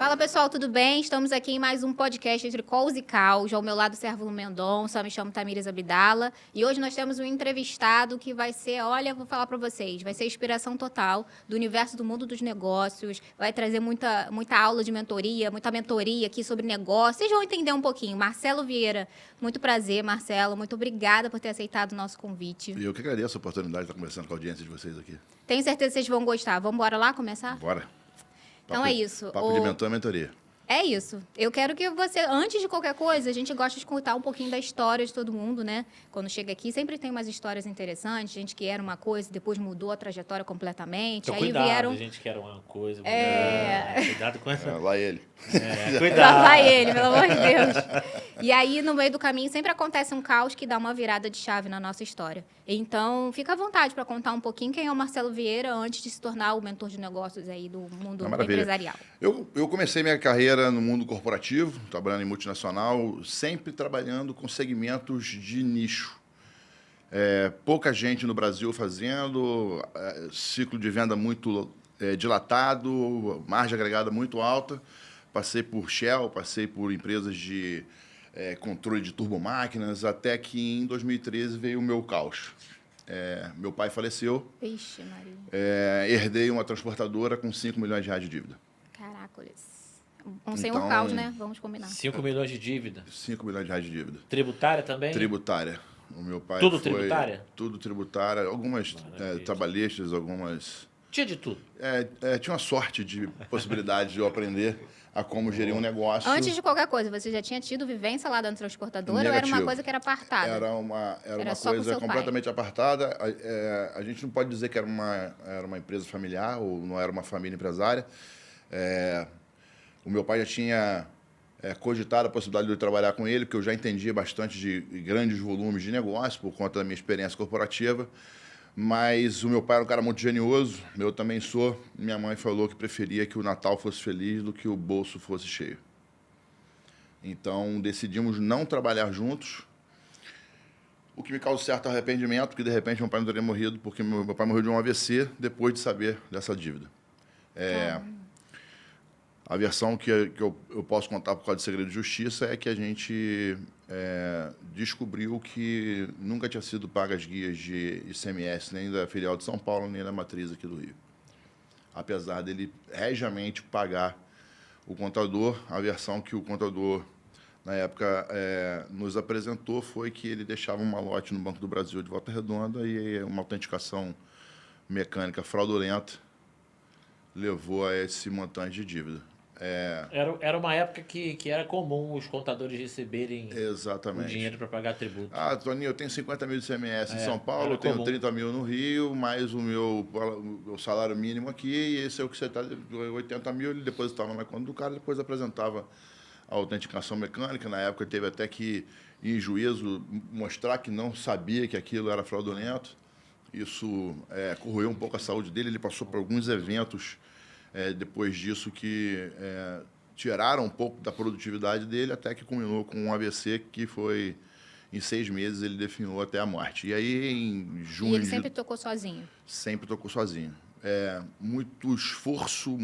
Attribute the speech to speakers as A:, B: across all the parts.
A: Fala, pessoal, tudo bem? Estamos aqui em mais um podcast entre Calls e Caos. Ao meu lado, Sérvulo Mendonça, me chamo Tamires Abdala. E hoje nós temos um entrevistado que vai ser, olha, vou falar para vocês, vai ser inspiração total do universo do mundo dos negócios, vai trazer muita aula de mentoria, muita mentoria aqui sobre negócios. Vocês vão entender um pouquinho. Marcelo Vieira, muito prazer, Marcelo. Muito obrigada por ter aceitado o nosso convite.
B: E eu que agradeço a oportunidade de estar conversando com a audiência de vocês aqui.
A: Tenho certeza que vocês vão gostar. Vamos embora lá começar?
B: Bora.
A: Então é isso.
B: Papo de mentor e mentoria.
A: É isso. Eu quero que você, antes de qualquer coisa, a gente gosta de escutar um pouquinho da história de todo mundo, né? Quando chega aqui, sempre tem umas histórias interessantes, gente que era uma coisa e depois mudou a trajetória completamente.
C: Então,
A: aí
C: cuidado,
A: vieram...
C: gente que era uma coisa. Cuidado com essa.
B: Lá ele.
C: Cuidado.
A: Lá vai ele, pelo amor de Deus. E aí, no meio do caminho, sempre acontece um caos que dá uma virada de chave na nossa história. Então, fica à vontade para contar um pouquinho quem é o Marcelo Vieira antes de se tornar o mentor de negócios aí do mundo empresarial.
B: Eu comecei minha carreira no mundo corporativo, trabalhando em multinacional, sempre trabalhando com segmentos de nicho. Pouca gente no Brasil fazendo, ciclo de venda muito dilatado, margem agregada muito alta. Passei por Shell, passei por empresas de controle de turbomáquinas, até que em 2013 veio o meu caos. Meu pai faleceu.
A: Vixe, Maria.
B: Herdei uma transportadora com 5 milhões de reais de dívida.
A: Caracoles. Um senhor caos, né? Vamos combinar.
C: 5 milhões de dívida.
B: 5 milhões de reais de dívida.
C: Tributária também?
B: Tributária. O meu pai
C: Tudo tributária?
B: Tudo tributária. Algumas trabalhistas, algumas...
C: Tinha de tudo.
B: Tinha uma sorte de possibilidade de eu aprender a como gerir um negócio.
A: Antes de qualquer coisa, você já tinha tido vivência lá dentro da transportadora ou era uma coisa que era apartada?
B: Era uma coisa completamente apartada. A gente não pode dizer que era uma empresa familiar ou não era uma família empresária. O meu pai já tinha cogitado a possibilidade de eu trabalhar com ele, porque eu já entendia bastante de grandes volumes de negócio por conta da minha experiência corporativa. Mas o meu pai era um cara muito genioso, eu também sou. Minha mãe falou que preferia que o Natal fosse feliz do que o bolso fosse cheio. Então, decidimos não trabalhar juntos, o que me causa certo arrependimento, porque, de repente, meu pai não teria morrido, porque meu pai morreu de um AVC depois de saber dessa dívida. A versão que eu posso contar por causa de segredo de justiça é que a gente descobriu que nunca tinha sido pagas guias de ICMS, nem da filial de São Paulo, nem da matriz aqui do Rio. Apesar dele regiamente pagar o contador, a versão que o contador, na época, nos apresentou foi que ele deixava um malote no Banco do Brasil de Volta Redonda e uma autenticação mecânica fraudulenta levou a esse montante de dívida.
C: Era uma época que era comum os contadores receberem
B: Exatamente.
C: o dinheiro para pagar tributo.
B: Toninho, eu tenho 50 mil de ICMS em São Paulo, eu tenho comum. 30 mil no Rio, mais o meu salário mínimo aqui, e esse é o que você está, 80 mil, ele depositava na conta do cara, depois apresentava a autenticação mecânica. Na época teve até que, em juízo, mostrar que não sabia que aquilo era fraudulento. Isso corroeu um pouco a saúde dele, ele passou por alguns eventos depois disso que tiraram um pouco da produtividade dele, até que culminou com um AVC que foi, em 6 meses, ele definhou até a morte. E aí, em junho...
A: E ele sempre tocou sozinho?
B: Sempre tocou sozinho. Muito esforço,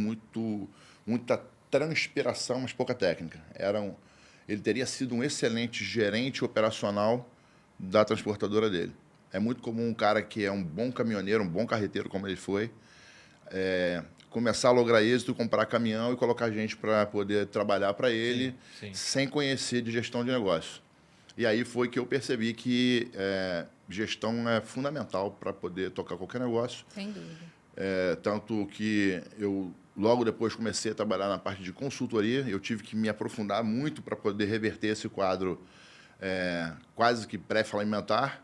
B: muita transpiração, mas pouca técnica. Ele teria sido um excelente gerente operacional da transportadora dele. É muito comum um cara que é um bom caminhoneiro, um bom carreteiro, como ele foi, começar a lograr êxito, comprar caminhão e colocar gente para poder trabalhar para ele, sim. Sem conhecer de gestão de negócio. E aí foi que eu percebi que gestão é fundamental para poder tocar qualquer negócio.
A: Sem dúvida.
B: Tanto que eu, logo depois, comecei a trabalhar na parte de consultoria. Eu tive que me aprofundar muito para poder reverter esse quadro quase que pré-falimentar.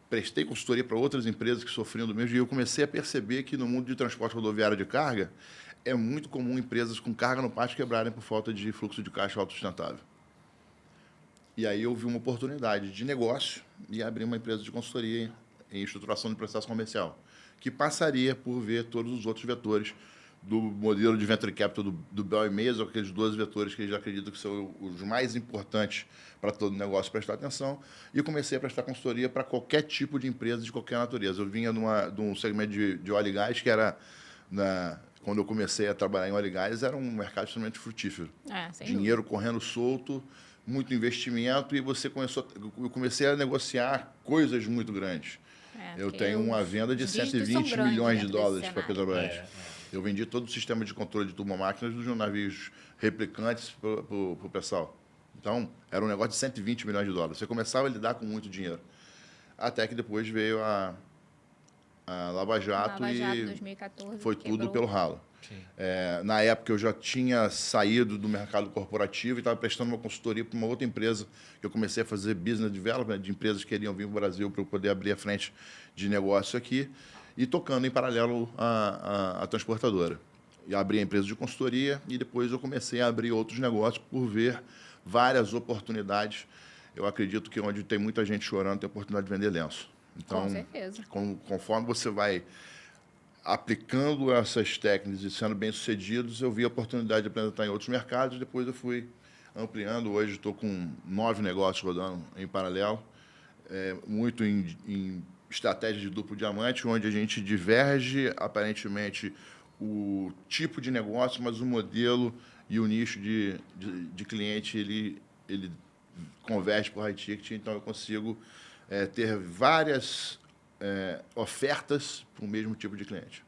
B: Prestei consultoria para outras empresas que sofriam do mesmo e eu comecei a perceber que no mundo de transporte rodoviário de carga é muito comum empresas com carga no pátio quebrarem por falta de fluxo de caixa autossustentável. E aí eu vi uma oportunidade de negócio e abri uma empresa de consultoria em estruturação de processo comercial, que passaria por ver todos os outros vetores do modelo de venture capital do Bell e Mesa, aqueles 12 vetores que eles acreditam que são os mais importantes para todo negócio prestar atenção, e eu comecei a prestar consultoria para qualquer tipo de empresa de qualquer natureza. Eu vinha de um segmento de óleo e gás, que era quando eu comecei a trabalhar em óleo e gás, era um mercado extremamente frutífero.
A: Sem
B: Dinheiro correndo solto, muito investimento, e eu comecei a negociar coisas muito grandes. Eu tenho uma venda de 120 milhões de dólares para a Petrobras. Eu vendi todo o sistema de controle de turbomáquinas dos navios replicantes para o pessoal. Então, era um negócio de 120 milhões de dólares. Você começava a lidar com muito dinheiro. Até que depois veio a Lava Jato, e
A: 2014,
B: foi
A: quebrou.
B: tudo pelo ralo. Na época, eu já tinha saído do mercado corporativo e estava prestando uma consultoria para uma outra empresa, que eu comecei a fazer business development de empresas que queriam vir para o Brasil para eu poder abrir a frente de negócio aqui, e tocando em paralelo a transportadora. E abri a empresa de consultoria e depois eu comecei a abrir outros negócios por ver várias oportunidades. Eu acredito que onde tem muita gente chorando, tem oportunidade de vender lenço. Então,
A: com certeza.
B: Conforme você vai aplicando essas técnicas e sendo bem-sucedidos, eu vi a oportunidade de apresentar em outros mercados, depois eu fui ampliando. Hoje estou com 9 negócios rodando em paralelo, muito em estratégia de duplo diamante, onde a gente diverge, aparentemente, o tipo de negócio, mas o modelo e o nicho de cliente, ele converge para o high ticket, então eu consigo ter várias ofertas para o mesmo tipo de cliente.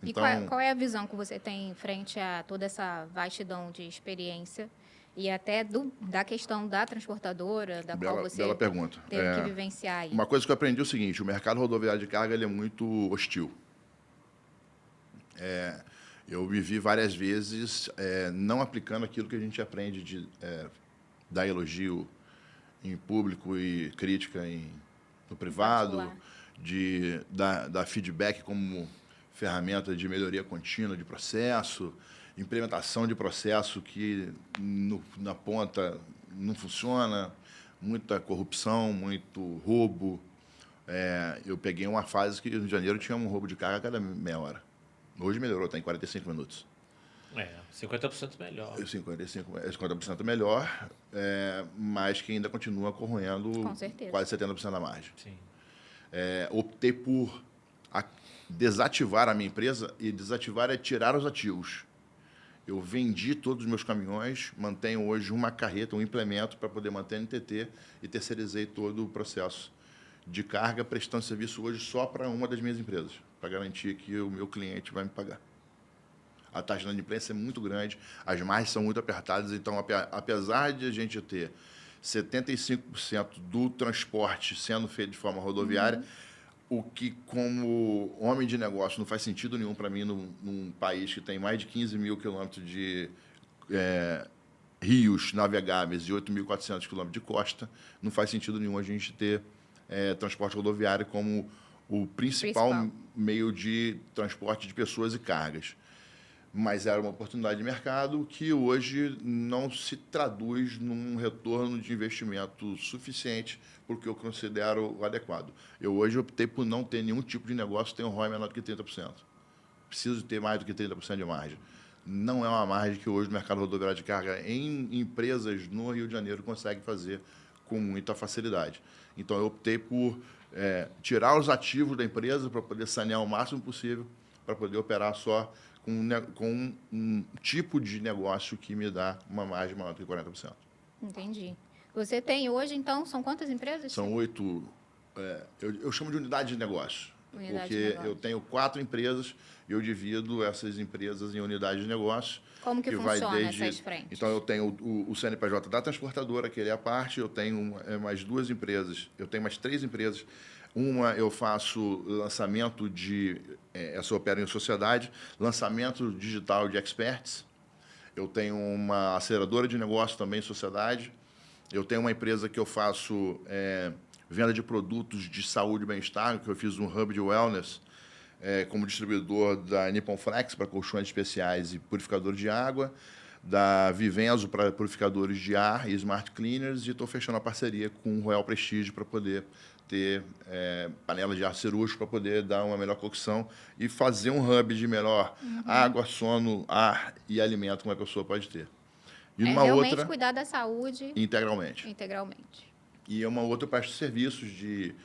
B: Então,
A: e qual é a visão que você tem frente a toda essa vastidão de experiência e até da questão da transportadora, da qual você
B: bela pergunta.
A: teve que vivenciar aí?
B: Uma coisa que eu aprendi é o seguinte: o mercado rodoviário de carga ele é muito hostil. Eu vivi várias vezes não aplicando aquilo que a gente aprende de dar elogio em público e crítica no privado, dar feedback como ferramenta de melhoria contínua de processo, implementação de processo que na ponta não funciona, muita corrupção, muito roubo. Eu peguei uma fase que no Rio de Janeiro tinha um roubo de carga a cada meia hora. Hoje melhorou, está em 45 minutos.
C: 50% melhor.
B: 50% melhor, mas que ainda continua corroendo quase 70% da margem.
C: Sim.
B: Optei por desativar a minha empresa, e desativar é tirar os ativos. Eu vendi todos os meus caminhões, mantenho hoje uma carreta, um implemento para poder manter a NTT, e terceirizei todo o processo de carga, prestando serviço hoje só para uma das minhas empresas, para garantir que o meu cliente vai me pagar. A taxa de inadimplência é muito grande, as margens são muito apertadas, então, apesar de a gente ter 75% do transporte sendo feito de forma rodoviária, o que, como homem de negócio, não faz sentido nenhum para mim, num país que tem mais de 15 mil quilômetros de rios navegáveis e 8.400 quilômetros de costa, não faz sentido nenhum a gente ter transporte rodoviário como o principal meio de transporte de pessoas e cargas. Mas era uma oportunidade de mercado que hoje não se traduz num retorno de investimento suficiente, porque eu considero adequado. Eu hoje optei por não ter nenhum tipo de negócio que tenha um ROI menor do que 30%. Preciso ter mais do que 30% de margem. Não é uma margem que hoje o mercado rodoviário de carga em empresas no Rio de Janeiro consegue fazer com muita facilidade. Então, eu optei por tirar os ativos da empresa para poder sanear o máximo possível, para poder operar só com um tipo de negócio que me dá uma margem maior do que 40%.
A: Entendi. Você tem hoje, então, são quantas empresas?
B: São 8, eu chamo de unidade de negócio. Porque eu tenho 4 empresas e eu divido essas empresas em unidades de negócio.
A: Como que funciona essas frentes?
B: Então, eu tenho o CNPJ da transportadora, que ele é a parte, eu tenho mais 2 empresas, eu tenho mais 3 empresas. Uma, eu faço lançamento essa opera em sociedade, lançamento digital de experts. Eu tenho uma aceleradora de negócio também em sociedade. Eu tenho uma empresa que eu faço venda de produtos de saúde e bem-estar, que eu fiz um hub de wellness como distribuidor da Nippon Flex para colchões especiais e purificadores de água, da Vivenzo para purificadores de ar e smart cleaners, e estou fechando a parceria com o Royal Prestige para poder ter panelas de ar cirúrgico para poder dar uma melhor cocção e fazer um hub de melhor água, sono, ar e alimento que uma pessoa pode ter. E
A: realmente cuidar da saúde
B: integralmente.
A: Integralmente.
B: E é uma outra parte de serviços de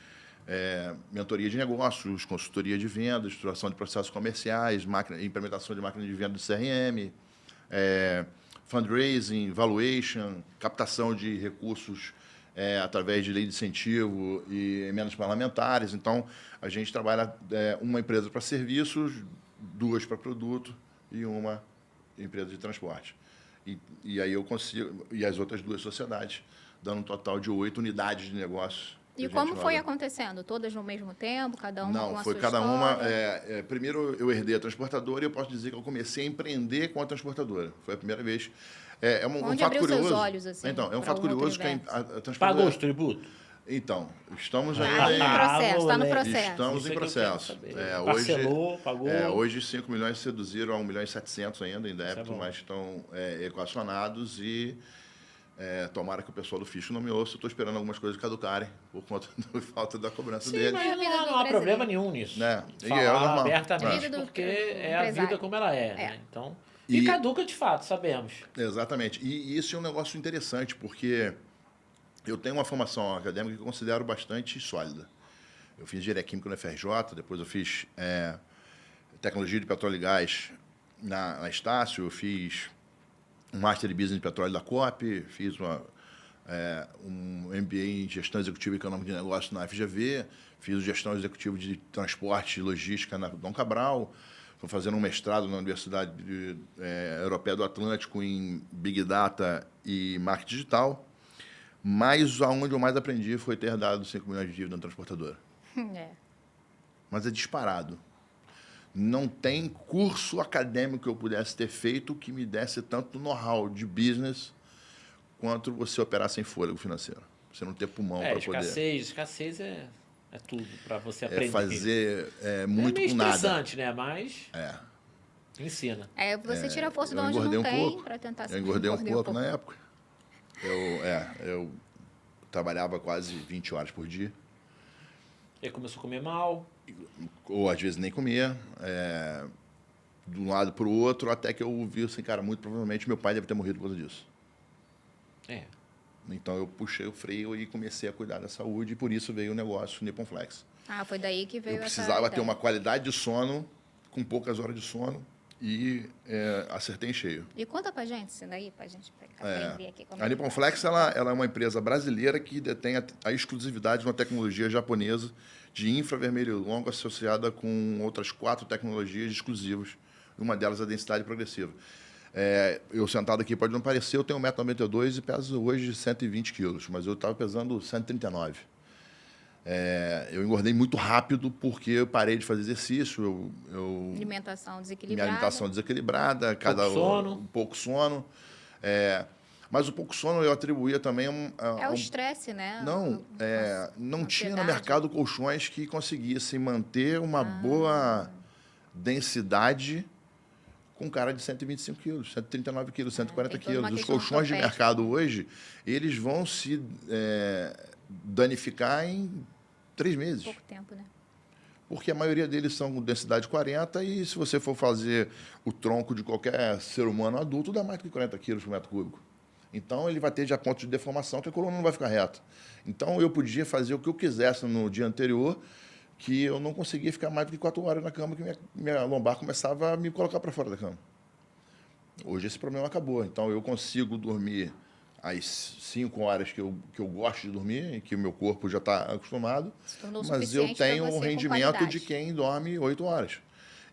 B: mentoria de negócios, consultoria de vendas, estruturação de processos comerciais, implementação de máquina de venda de CRM, fundraising, valuation, captação de recursos através de lei de incentivo e emendas parlamentares. Então, a gente trabalha uma empresa para serviços, 2 para produto e uma empresa de transporte. E aí eu consigo... E as outras 2 sociedades, dando um total de 8 unidades de negócio.
A: E como foi acontecendo? Todas no mesmo tempo? Cada uma com a
B: Não, foi
A: sua
B: cada uma...
A: história?
B: Primeiro, eu herdei a transportadora e eu posso dizer que eu comecei a empreender com a transportadora. Foi a primeira vez. Um
A: Onde
B: fato
A: abriu
B: curioso.
A: seus olhos, assim,
B: Então, é um
A: para
B: fato
A: um outro
B: curioso que a
A: universo?
B: transportadora...
C: Pagou os tributos?
B: Então, estamos
A: Tá
B: ainda
A: em processo, está no
C: moleque.
A: processo.
B: Estamos
C: Isso
B: em
C: é que eu
B: processo.
C: quero saber.
B: Hoje,
C: Parcelou, pagou?
B: Hoje 5 milhões se reduziram a 1 milhão e 700 ainda em débito,
C: bom.
B: mas estão equacionados e tomara que o pessoal do fisco não me ouça. Estou esperando algumas coisas caducarem por conta da falta da cobrança
C: Sim,
B: deles.
C: mas
A: É a vida do
C: não há
A: brasileiro.
C: problema nenhum nisso.
B: Né? E
C: Falar
B: é normal.
C: abertamente,
A: É. Vida do
C: porque é a vida
A: empresário.
C: como ela é. Né? Então, e
B: E-
C: caduca de fato, sabemos.
B: Exatamente. E isso é um negócio interessante, porque eu tenho uma formação acadêmica que eu considero bastante sólida. Eu fiz engenharia química no FRJ, depois eu fiz tecnologia de petróleo e gás na Estácio, eu fiz um Master de Business de Petróleo da COP, fiz um MBA em Gestão Executiva e Econômica de Negócios na FGV, fiz Gestão Executiva de Transporte e Logística na Dom Cabral, estou fazendo um mestrado na Universidade Europeia do Atlântico em Big Data e Marketing Digital, mas aonde eu mais aprendi foi ter dado 5 milhões de dívida na transportadora. Mas é disparado. Não tem curso acadêmico que eu pudesse ter feito que me desse tanto know-how de business quanto você operar sem fôlego financeiro. Você não ter pulmão para poder...
C: Escassez é tudo para você aprender.
B: fazer muito
C: é meio
B: com nada.
C: estressante, né? Mas ensina.
A: Você tira a força de
B: Eu
A: onde
B: engordei
A: não
B: um
A: tem
B: pouco.
A: para tentar se
B: Eu engordei um pouco na época. Eu trabalhava quase 20 horas por dia.
C: Ele começou a comer mal.
B: Ou às vezes nem comia, de um lado para o outro, até que eu vi assim, cara, muito provavelmente meu pai deve ter morrido por causa disso. Então eu puxei o freio e comecei a cuidar da saúde, e por isso veio o negócio Nippon Flex.
A: Foi daí que veio
B: Eu
A: essa
B: precisava ter
A: ideia.
B: uma qualidade de sono, com poucas horas de sono, e acertei em cheio.
A: E conta pra gente isso daí, pra gente aprender aqui. Como
B: A Nippon Flex ela é uma empresa brasileira que detém a exclusividade de uma tecnologia japonesa de infravermelho longo associada com outras 4 tecnologias exclusivas. Uma delas é a densidade progressiva. Eu sentado aqui pode não parecer, eu tenho 1,92 m e peso hoje 120 quilos, mas eu estava pesando 139. Eu engordei muito rápido porque eu parei de fazer exercício.
A: Alimentação
B: Minha
A: desequilibrada.
B: alimentação desequilibrada, pouco sono. Mas o pouco sono eu atribuía também
A: o estresse, né?
B: não tinha no
A: ansiedade.
B: mercado colchões que conseguissem manter uma boa densidade com um cara de 125 quilos, 139 quilos, 140
A: tem toda uma
B: quilos. Os
A: questão
B: colchões de
A: ortopédica.
B: mercado hoje, eles vão se danificar em 3 meses.
A: Pouco tempo, né?
B: Porque a maioria deles são com densidade 40 e se você for fazer o tronco de qualquer ser humano adulto, dá mais do que 40 quilos por metro cúbico. Então, ele vai ter já ponto de deformação que a coluna não vai ficar reta. Então, eu podia fazer o que eu quisesse no dia anterior, que eu não conseguia ficar mais do que 4 horas na cama, que minha lombar começava a me colocar para fora da cama. Hoje esse problema acabou. Então, eu consigo dormir as 5 horas que eu gosto de dormir, e que o meu corpo já está acostumado,
A: Se tornou
B: mas eu
A: suficiente pra
B: tenho
A: você
B: um
A: com
B: rendimento
A: qualidade.
B: de quem dorme 8 horas.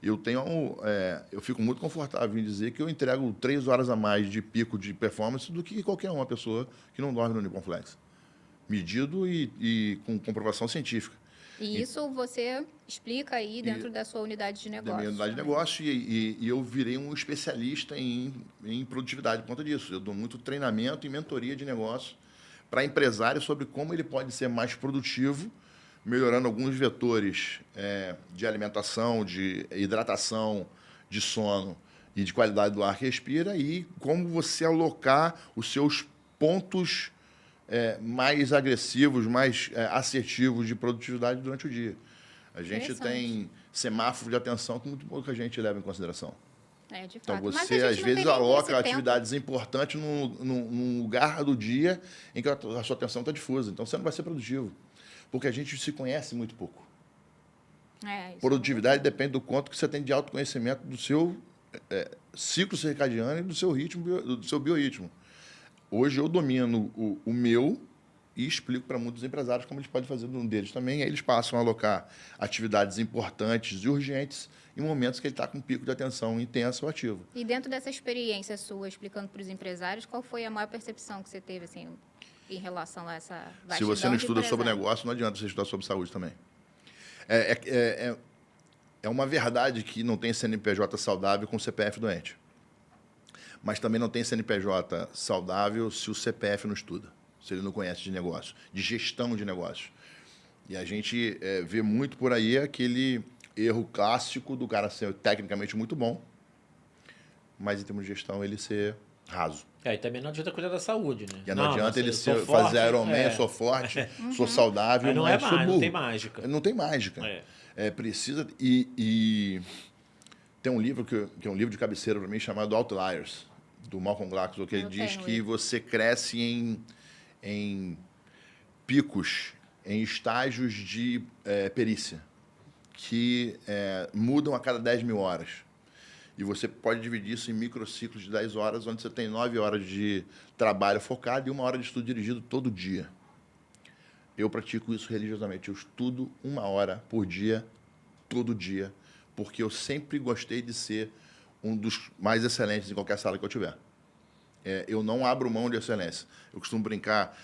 B: Eu fico muito confortável em dizer que eu entrego 3 horas a mais de pico de performance do que qualquer uma pessoa que não dorme no Nippon Flex. Medido e com comprovação científica.
A: E isso você explica aí dentro da sua unidade de
B: Da
A: negócio.
B: minha unidade de
A: né?
B: negócio e eu virei um especialista em produtividade por conta disso. Eu dou muito treinamento e mentoria de negócio para empresário sobre como ele pode ser mais produtivo, melhorando alguns vetores de alimentação, de hidratação, de sono e de qualidade do ar que respira, e como você alocar os seus pontos mais agressivos, mais assertivos de produtividade durante o dia. A gente tem semáforo de atenção que muito pouca gente leva em consideração.
A: De
B: Então,
A: fato. Mas a
B: você,
A: gente
B: às
A: não
B: vezes,
A: tem nem
B: aloca
A: esse tempo.
B: atividades importantes num lugar do dia em que a sua atenção está difusa. Então, você não vai ser produtivo. Porque a gente se conhece muito pouco.
A: Isso
B: Produtividade depende do quanto que você tem de autoconhecimento do seu ciclo circadiano e do seu ritmo, do seu biorritmo. Hoje eu domino o meu e explico para muitos empresários como eles podem fazer um deles também. Aí eles passam a alocar atividades importantes e urgentes em momentos que ele está com um pico de atenção intenso ou ativo.
A: E dentro dessa experiência sua, explicando para os empresários, qual foi a maior percepção que você teve assim, em relação a essa vastidão
B: Se você não
A: de
B: estuda sobre
A: empresário?
B: negócio, não adianta você estudar sobre saúde também. É uma verdade que não tem CNPJ saudável com CPF doente. Mas também não tem CNPJ saudável se o CPF não estuda, se ele não conhece de negócio, de gestão de negócios. E a gente vê muito por aí aquele erro clássico do cara ser tecnicamente muito bom, mas em termos de gestão ele ser raso.
C: E também não adianta cuidar da saúde, né?
B: E não adianta ele
C: sou
B: fazer
C: forte,
B: Ironman, sou forte, sou saudável,
C: Mas não
B: mas
C: é
B: sou
C: mais,
B: burro.
C: não tem mágica.
B: Não tem mágica. Precisa... E tem um livro que é um livro de cabeceira para mim chamado Outliers, do Malcolm Gladwell, que ele diz que você cresce em picos, em estágios de perícia, que mudam a cada 10 mil horas. E você pode dividir isso em microciclos de 10 horas, onde você tem 9 horas de trabalho focado e 1 hora de estudo dirigido todo dia. Eu pratico isso religiosamente. Eu estudo 1 hora por dia, todo dia, porque eu sempre gostei de ser um dos mais excelentes em qualquer sala que eu tiver. Eu não abro mão de excelência. Eu costumo brincar,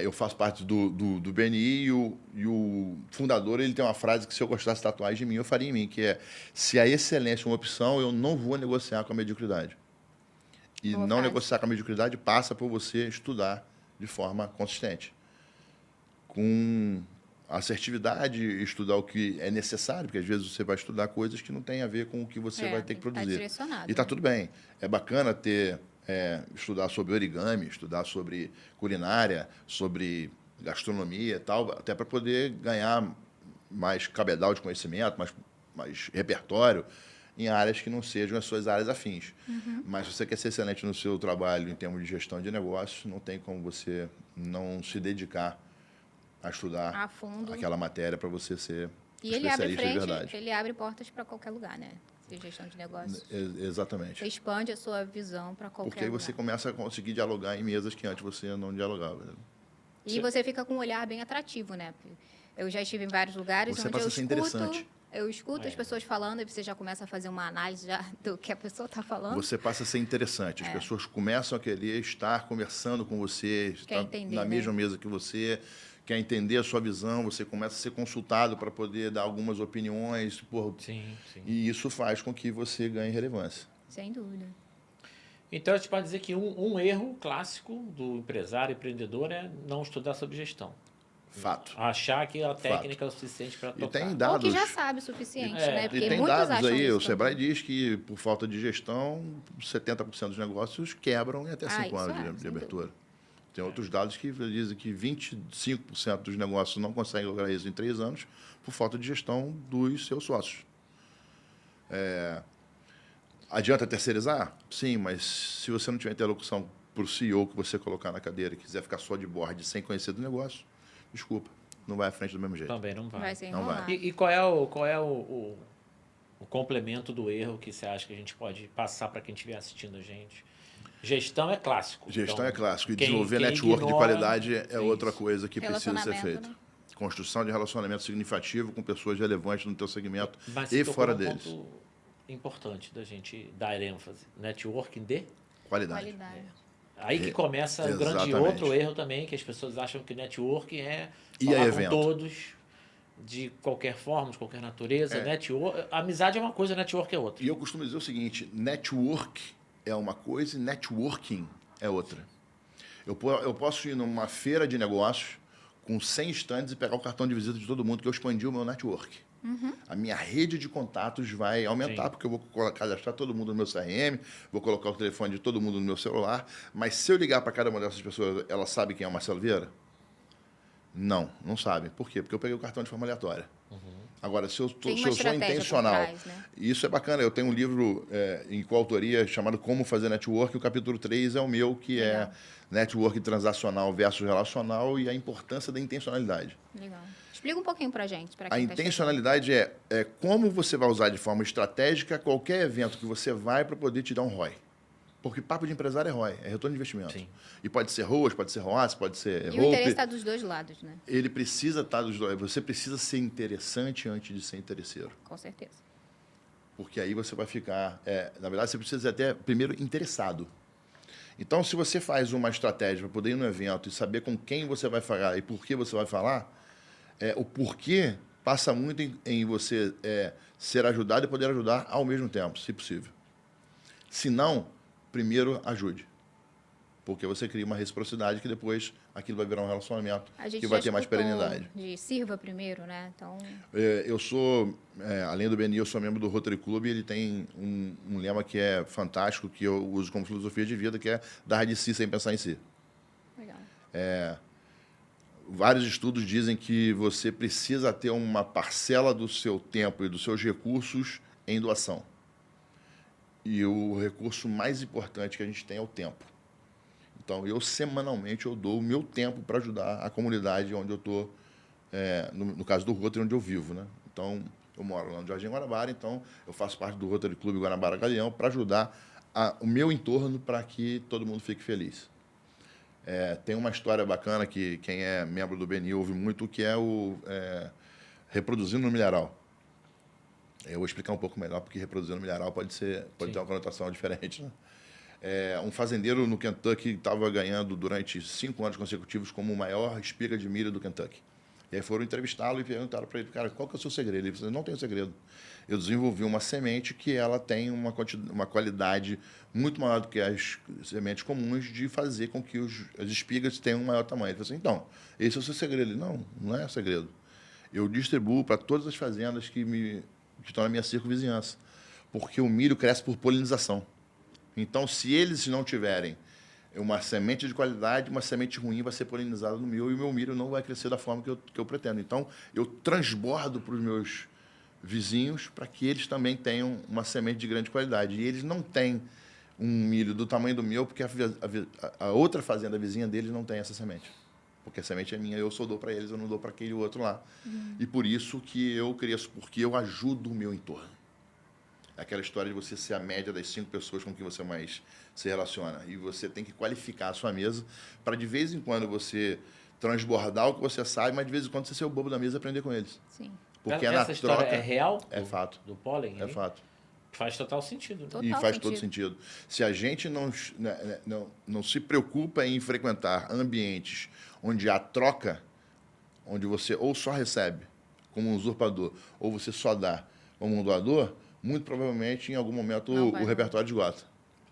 B: eu faço parte do BNI e o fundador ele tem uma frase que se eu gostasse de tatuagem de mim, eu faria em mim, que é: se a excelência é uma opção, eu não vou negociar com a mediocridade. E
A: Boa
B: não
A: frase.
B: negociar com a mediocridade passa por você estudar de forma consistente. Com assertividade, estudar o que é necessário, porque às vezes você vai estudar coisas que não têm a ver com o que você vai ter que
A: tem que estar
B: produzir.
A: direcionado,
B: E está
A: né?
B: tudo bem. É bacana estudar sobre origami, estudar sobre culinária, sobre gastronomia e tal, até para poder ganhar mais cabedal de conhecimento, mais repertório em áreas que não sejam as suas áreas afins. Mas se você quer ser excelente no seu trabalho em termos de gestão de negócios, não tem como você não se dedicar a estudar
A: A fundo.
B: aquela matéria para você ser
A: E ele abre
B: especialista de verdade.
A: ele abre portas para qualquer lugar, né? De gestão de negócios.
B: Exatamente.
A: Você expande a sua visão para qualquer
B: Porque aí
A: lugar.
B: você começa a conseguir dialogar em mesas que antes você não dialogava. Né?
A: E você fica com um olhar bem atrativo, né? Eu já estive em vários lugares
B: Você
A: onde
B: passa
A: eu
B: a ser
A: escuto,
B: interessante.
A: eu escuto as pessoas falando e você já começa a fazer uma análise já do que a pessoa está falando.
B: Você passa a ser interessante. As pessoas começam a querer estar conversando com você,
A: Quer
B: estar
A: entender,
B: na
A: né?
B: mesma mesa que você, quer entender a sua visão, você começa a ser consultado para poder dar algumas opiniões.
C: Sim.
B: E isso faz com que você ganhe relevância.
A: Sem dúvida.
C: Então, a gente pode dizer que um erro clássico do empresário, empreendedor, é não estudar sobre gestão.
B: Fato.
C: Achar que a técnica é o suficiente para
B: E
C: tocar.
B: tem
A: Ou
B: dados.
A: que já sabe o suficiente, né?
B: E
A: Porque
B: tem
A: muitos
B: dados
A: acham
B: aí,
A: isso
B: o Sebrae
A: também.
B: diz que por falta de gestão, 70% dos negócios quebram em até 5
A: isso
B: anos
A: é,
B: de
A: sem
B: abertura. Tem outros dados que dizem que 25% dos negócios não conseguem lograr isso em 3 anos por falta de gestão dos seus sócios. Adianta terceirizar? Sim, mas se você não tiver interlocução para o CEO que você colocar na cadeira e quiser ficar só de board sem conhecer do negócio, desculpa, não vai à frente do mesmo jeito.
C: Também não vai.
A: Vai ser
B: Não vai.
A: enrolado.
C: E qual é o complemento do erro que você acha que a gente pode passar para quem estiver assistindo a gente? Gestão é clássico.
B: Gestão
C: Então,
B: é clássico. E
C: quem
B: desenvolver network de
C: ignora,
B: qualidade é outra
C: isso.
B: coisa que precisa ser
A: Relacionamento,
B: feita.
A: né?
B: Construção de relacionamento significativo com pessoas relevantes no teu segmento
C: Mas
B: e
C: você
B: fora
C: tocou num
B: deles.
C: ponto importante da gente dar ênfase. Networking de...
B: Qualidade.
A: Qualidade.
C: Aí que começa o grande
B: Exatamente.
C: outro erro também, que as pessoas acham que networking é
B: E
C: falar
B: é
C: com
B: evento.
C: todos, de qualquer forma, de qualquer natureza. Amizade é uma coisa, network é outra.
B: E eu costumo dizer o seguinte, network é uma coisa e networking é outra. Eu posso ir numa feira de negócios com 100 estandes e pegar o cartão de visita de todo mundo, que eu expandi o meu network. A minha rede de contatos vai aumentar,
C: Sim.
B: porque eu vou cadastrar todo mundo no meu CRM, vou colocar o telefone de todo mundo no meu celular, mas se eu ligar para cada uma dessas pessoas, ela sabe quem é o Marcelo Vieira? Não sabem. Por quê? Porque eu peguei o cartão de forma aleatória. Agora, se eu
A: Tem uma
B: sou
A: estratégia por
B: intencional,
A: trás, né?
B: isso é bacana. Eu tenho um livro em coautoria chamado Como Fazer Network. O capítulo 3 é o meu, que
A: Legal.
B: é Network Transacional versus Relacional e a importância da intencionalidade.
A: Legal. Explica um pouquinho pra gente. Pra
B: A
A: quem tá chegando.
B: intencionalidade é como você vai usar de forma estratégica qualquer evento que você vai para poder te dar um ROI. Porque papo de empresário é ROI, é retorno de investimento.
C: Sim.
B: E pode ser ROAS, pode ser ROAS, pode ser
A: E o interesse
B: ROPE.
A: está dos dois lados, né?
B: Ele precisa estar dos dois. Você precisa ser interessante antes de ser interesseiro.
A: Com certeza.
B: Porque aí você vai ficar... na verdade, você precisa ser até, primeiro, interessado. Então, se você faz uma estratégia para poder ir no evento e saber com quem você vai falar e por que você vai falar, o porquê passa muito em você ser ajudado e poder ajudar ao mesmo tempo, se possível. Se não, primeiro ajude. Porque você cria uma reciprocidade que depois aquilo vai virar um relacionamento
A: A gente
B: que vai
A: já
B: ter mais
A: escutou
B: perenidade.
A: de sirva primeiro, né? Então,
B: Eu sou, além do BNI, eu sou membro do Rotary Club e ele tem um lema que é fantástico, que eu uso como filosofia de vida, que é dar de si sem pensar em si.
A: legal.
B: Vários estudos dizem que você precisa ter uma parcela do seu tempo e dos seus recursos em doação. E o recurso mais importante que a gente tem é o tempo. Então, semanalmente, eu dou o meu tempo para ajudar a comunidade onde eu estou, no caso do Rotary, onde eu vivo, né? Então, eu moro lá no Jardim Guanabara, então eu faço parte do Rotary Clube Guanabara Galeão para ajudar o meu entorno para que todo mundo fique feliz. Tem uma história bacana que quem é membro do BNI ouve muito, que é o Reproduzindo no Milharal. Eu vou explicar um pouco melhor, porque reproduzindo milharal pode ter uma conotação diferente. Né? Um fazendeiro no Kentucky estava ganhando durante 5 anos consecutivos como o maior espiga de milho do Kentucky. E aí foram entrevistá-lo e perguntaram para ele, cara, qual que é o seu segredo? Ele disse, não tenho segredo. Eu desenvolvi uma semente que ela tem uma qualidade muito maior do que as sementes comuns de fazer com que as espigas tenham um maior tamanho. Ele falou assim, então, esse é o seu segredo. Ele, não é segredo. Eu distribuo para todas as fazendas que estão na minha circunvizinhança, porque o milho cresce por polinização. Então, se eles não tiverem uma semente de qualidade, uma semente ruim vai ser polinizada no meu, e o meu milho não vai crescer da forma que eu pretendo. Então, eu transbordo para os meus vizinhos para que eles também tenham uma semente de grande qualidade. E eles não têm um milho do tamanho do meu, porque a outra fazenda vizinha deles não tem essa semente. Porque a semente é minha, eu só dou para eles, eu não dou para aquele outro lá. E por isso que eu cresço, porque eu ajudo o meu entorno. É aquela história de você ser a média das 5 pessoas com quem você mais se relaciona. E você tem que qualificar a sua mesa para, de vez em quando, você transbordar o que você sabe, mas de vez em quando você ser o bobo da mesa e aprender com eles.
A: Sim.
B: Porque
C: Essa
B: na
C: história
B: troca...
C: é real?
B: É fato.
C: Do pólen?
B: É
C: aí?
B: fato.
C: Faz total sentido. Né?
A: Total
B: E faz
A: sentido.
B: todo sentido. Se a gente não se preocupa em frequentar ambientes onde há troca, onde você ou só recebe como um usurpador, ou você só dá como um doador, muito provavelmente, em algum momento, o repertório esgota.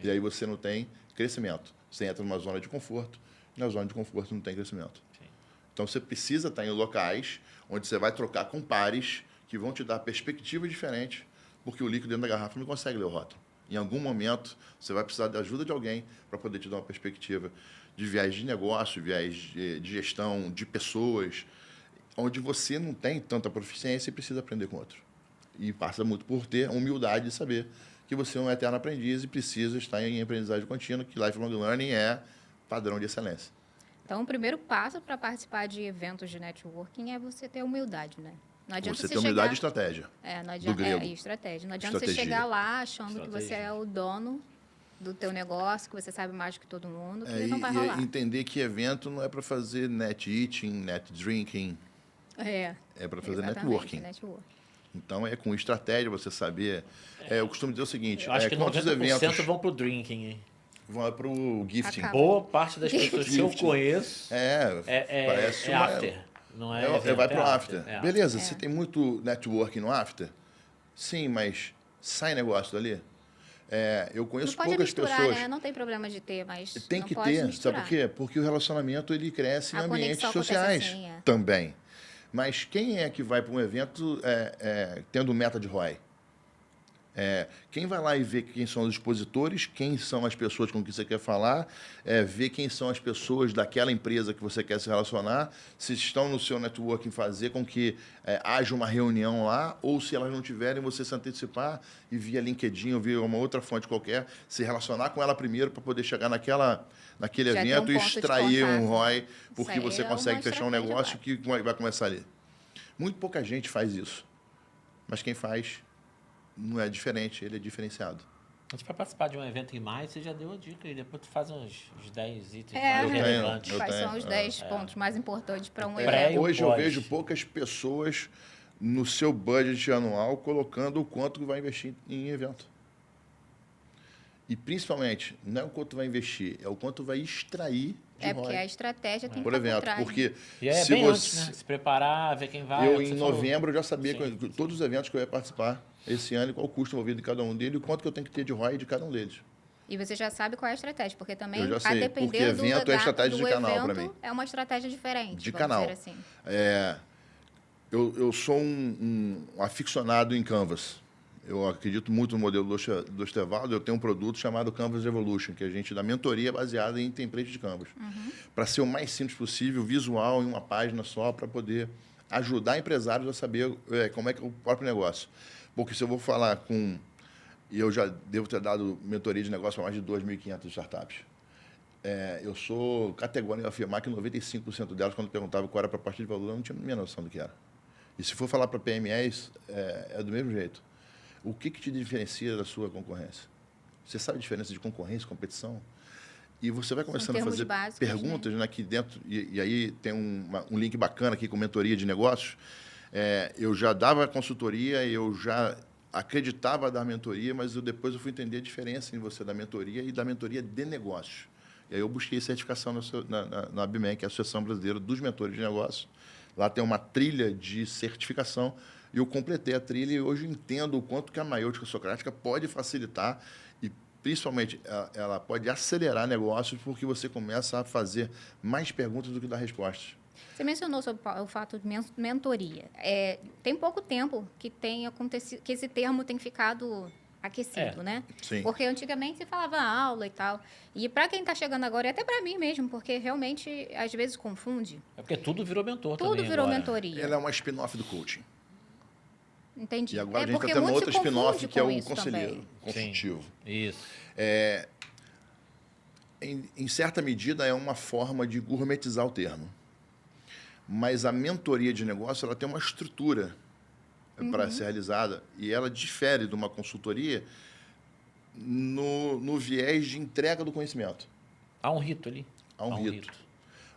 B: E aí você não tem crescimento. Você entra numa zona de conforto, e na zona de conforto não tem crescimento.
C: Sim.
B: Então, você precisa estar em locais onde você vai trocar com pares que vão te dar perspectivas diferentes, porque o líquido dentro da garrafa não consegue ler o rótulo. Em algum momento, você vai precisar da ajuda de alguém para poder te dar uma perspectiva de viés de negócio, viés de gestão, de pessoas, onde você não tem tanta proficiência e precisa aprender com outro. E passa muito por ter a humildade de saber que você é um eterno aprendiz e precisa estar em aprendizagem contínua, que Lifelong Learning é padrão de excelência.
A: Então, o primeiro passo para participar de eventos de networking é você ter humildade, né? Não adianta
B: Você ter humildade e
A: chegar...
B: estratégia.
A: não adianta,
B: do grego.
A: Estratégia. Não adianta você
B: Estratégia.
A: chegar lá achando que você
C: Estratégia.
A: é o dono do teu negócio, que você sabe mais do que todo mundo, que não vai rolar.
B: E entender que evento não é para fazer net eating, net drinking, é para fazer
A: Exatamente,
B: networking. Então, é com estratégia você saber... eu costumo dizer o seguinte,
C: Eu acho que
B: quantos
C: 90%
B: eventos
C: vão pro drinking, hein?
B: vão para o gifting?
A: Acaba.
C: Boa parte das pessoas que eu
B: Gifting.
C: conheço
B: Parece
C: é
B: uma...
C: after. Não é evento,
B: vai para o
C: é
B: after.
C: É
B: Beleza,
A: É.
B: você tem muito networking no after? Sim, mas sai negócio dali? Eu
A: Não
B: conheço
A: pode
B: poucas
A: misturar,
B: pessoas...
A: né? Não tem problema de ter, mas
B: Tem
A: não
B: que
A: pode
B: ter,
A: misturar.
B: sabe por quê? Porque o relacionamento ele cresce em
A: A
B: ambientes
A: conexão acontece
B: sociais
A: assim,
B: também. Mas quem é que vai para um evento tendo meta de ROI? Quem vai lá e vê quem são os expositores, quem são as pessoas com quem você quer falar, ver quem são as pessoas daquela empresa que você quer se relacionar, se estão no seu networking, fazer com que haja uma reunião lá, ou se elas não tiverem, você se antecipar e via LinkedIn ou via uma outra fonte qualquer, se relacionar com ela primeiro para poder chegar naquele
A: Já tem
B: evento e
A: ponto de
B: extrair um
A: contato.
B: ROI, porque
A: Isso aí
B: você
A: é
B: consegue
A: uma
B: fechar um
A: estratégia
B: negócio
A: boa.
B: que vai começar ali. Muito pouca gente faz isso, mas quem faz não é diferente, ele é diferenciado.
C: A gente vai participar de um evento em maio, você já deu a dica e depois tu faz uns 10 itens
A: É,
C: mais
B: Eu tenho,
C: relevantes.
B: eu
A: Quais
B: tenho,
A: são os 10 pontos mais importantes para um
C: Pré-
A: evento?
B: Hoje eu
C: pós.
B: vejo poucas pessoas no seu budget anual colocando o quanto que vai investir em evento. E principalmente, não é o quanto vai investir, é o quanto vai extrair de
A: Porque
B: ROI
A: a estratégia tem que
B: por
A: estar por
B: evento.
A: trás.
B: Porque
C: E é
B: se
C: bem antes,
B: você...
C: né? Se preparar, ver quem vai. é
B: Eu,
C: o que
B: em
C: você falou.
B: novembro, já sabia
C: Sim.
B: todos os eventos que eu ia participar esse ano, qual o custo envolvido de cada um deles e o quanto que eu tenho que ter de ROI de cada um deles.
A: E você já sabe qual é a estratégia, porque também,
B: Eu já sei,
A: a depender
B: porque evento é estratégia
A: do
B: de canal
A: evento,
B: pra mim.
A: é uma estratégia diferente,
B: De
A: vamos
B: canal.
A: dizer assim.
B: Eu sou um aficionado em Canvas. Eu acredito muito no modelo do Estevado. Eu tenho um produto chamado Canvas Evolution, que a gente dá mentoria baseada em template de Canvas. Para ser o mais simples possível, visual, em uma página só, para poder ajudar empresários a saber como é que é o próprio negócio. Porque se eu vou falar com... E eu já devo ter dado mentoria de negócio para mais de 2.500 startups. Eu sou categórico em afirmar que 95% delas, quando perguntava qual era a proposta de valor, eu não tinha a minha noção do que era. E se for falar para PMEs, é do mesmo jeito. O que te diferencia da sua concorrência? Você sabe a diferença de concorrência e competição? E você vai começando a
A: termos
B: fazer
A: básicos,
B: perguntas aqui dentro, e aí tem um link bacana aqui com mentoria de negócios. Eu já dava consultoria, eu já acreditava dar mentoria, mas depois eu fui entender a diferença em você da mentoria e da mentoria de negócios. E aí eu busquei certificação na ABMEC, que é a Associação Brasileira dos Mentores de Negócios. Lá tem uma trilha de certificação e eu completei a trilha e hoje entendo o quanto que a maiêutica socrática pode facilitar e, principalmente, ela pode acelerar negócios porque você começa a fazer mais perguntas do que dar respostas.
A: Você mencionou sobre o fato de mentoria. Tem pouco tempo que tem acontecido, que esse termo tem ficado aquecido, né?
B: Sim.
A: Porque antigamente se falava aula e tal. E para quem está chegando agora, e até para mim mesmo, porque realmente às vezes confunde.
C: É porque tudo virou mentor
A: Tudo
C: também
A: virou
C: agora.
A: mentoria.
B: Ela é uma spin-off do coaching.
A: Entendi.
B: E agora a gente está
A: porque
B: tendo
A: muito
B: outra
A: se
B: spin-off,
A: confunde
B: que é
A: com
B: o
A: isso
B: conselheiro,
A: também.
B: consultivo.
C: Isso.
B: Em certa medida, é uma forma de gourmetizar o termo. Mas a mentoria de negócio ela tem uma estrutura para ser realizada e ela difere de uma consultoria no viés de entrega do conhecimento.
C: Há um rito ali.
B: Há um rito.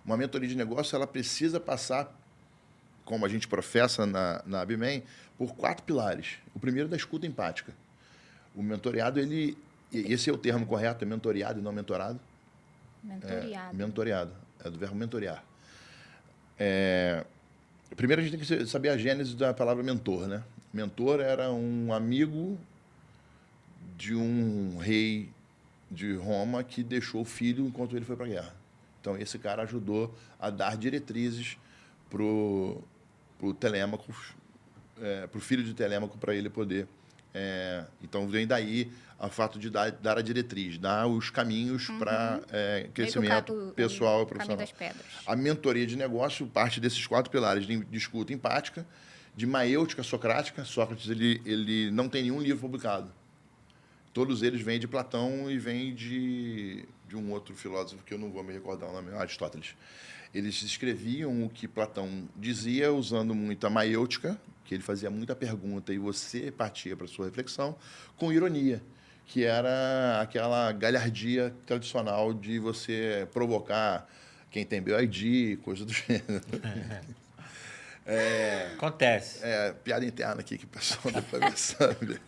B: Uma mentoria de negócio ela precisa passar, como a gente professa na ABMEN, por 4 pilares. O primeiro é da escuta empática. O mentoreado, esse é o termo correto, é mentoreado e não mentorado?
A: Mentoriado.
B: Mentoreado, é do verbo mentorear. Primeiro a gente tem que saber a gênese da palavra mentor, né? Mentor era um amigo de um rei de Roma que deixou o filho enquanto ele foi para a guerra. Então esse cara ajudou a dar diretrizes para o Telêmaco, para o filho de Telêmaco, para ele poder. Então vem daí o fato de dar a diretriz, dar os caminhos para crescimento pessoal e profissional.
A: Caminho das pedras.
B: A mentoria de negócio parte desses 4 pilares de escuta empática, de maêutica socrática. Sócrates ele não tem nenhum livro publicado. Todos eles vêm de Platão e vêm de um outro filósofo que eu não vou me recordar o nome, Aristóteles. Eles escreviam o que Platão dizia usando muita maêutica, que ele fazia muita pergunta e você partia para a sua reflexão, com ironia, que era aquela galhardia tradicional de você provocar quem tem BioID, coisa do gênero.
C: Acontece.
B: Piada interna aqui que o pessoal depois vai saber.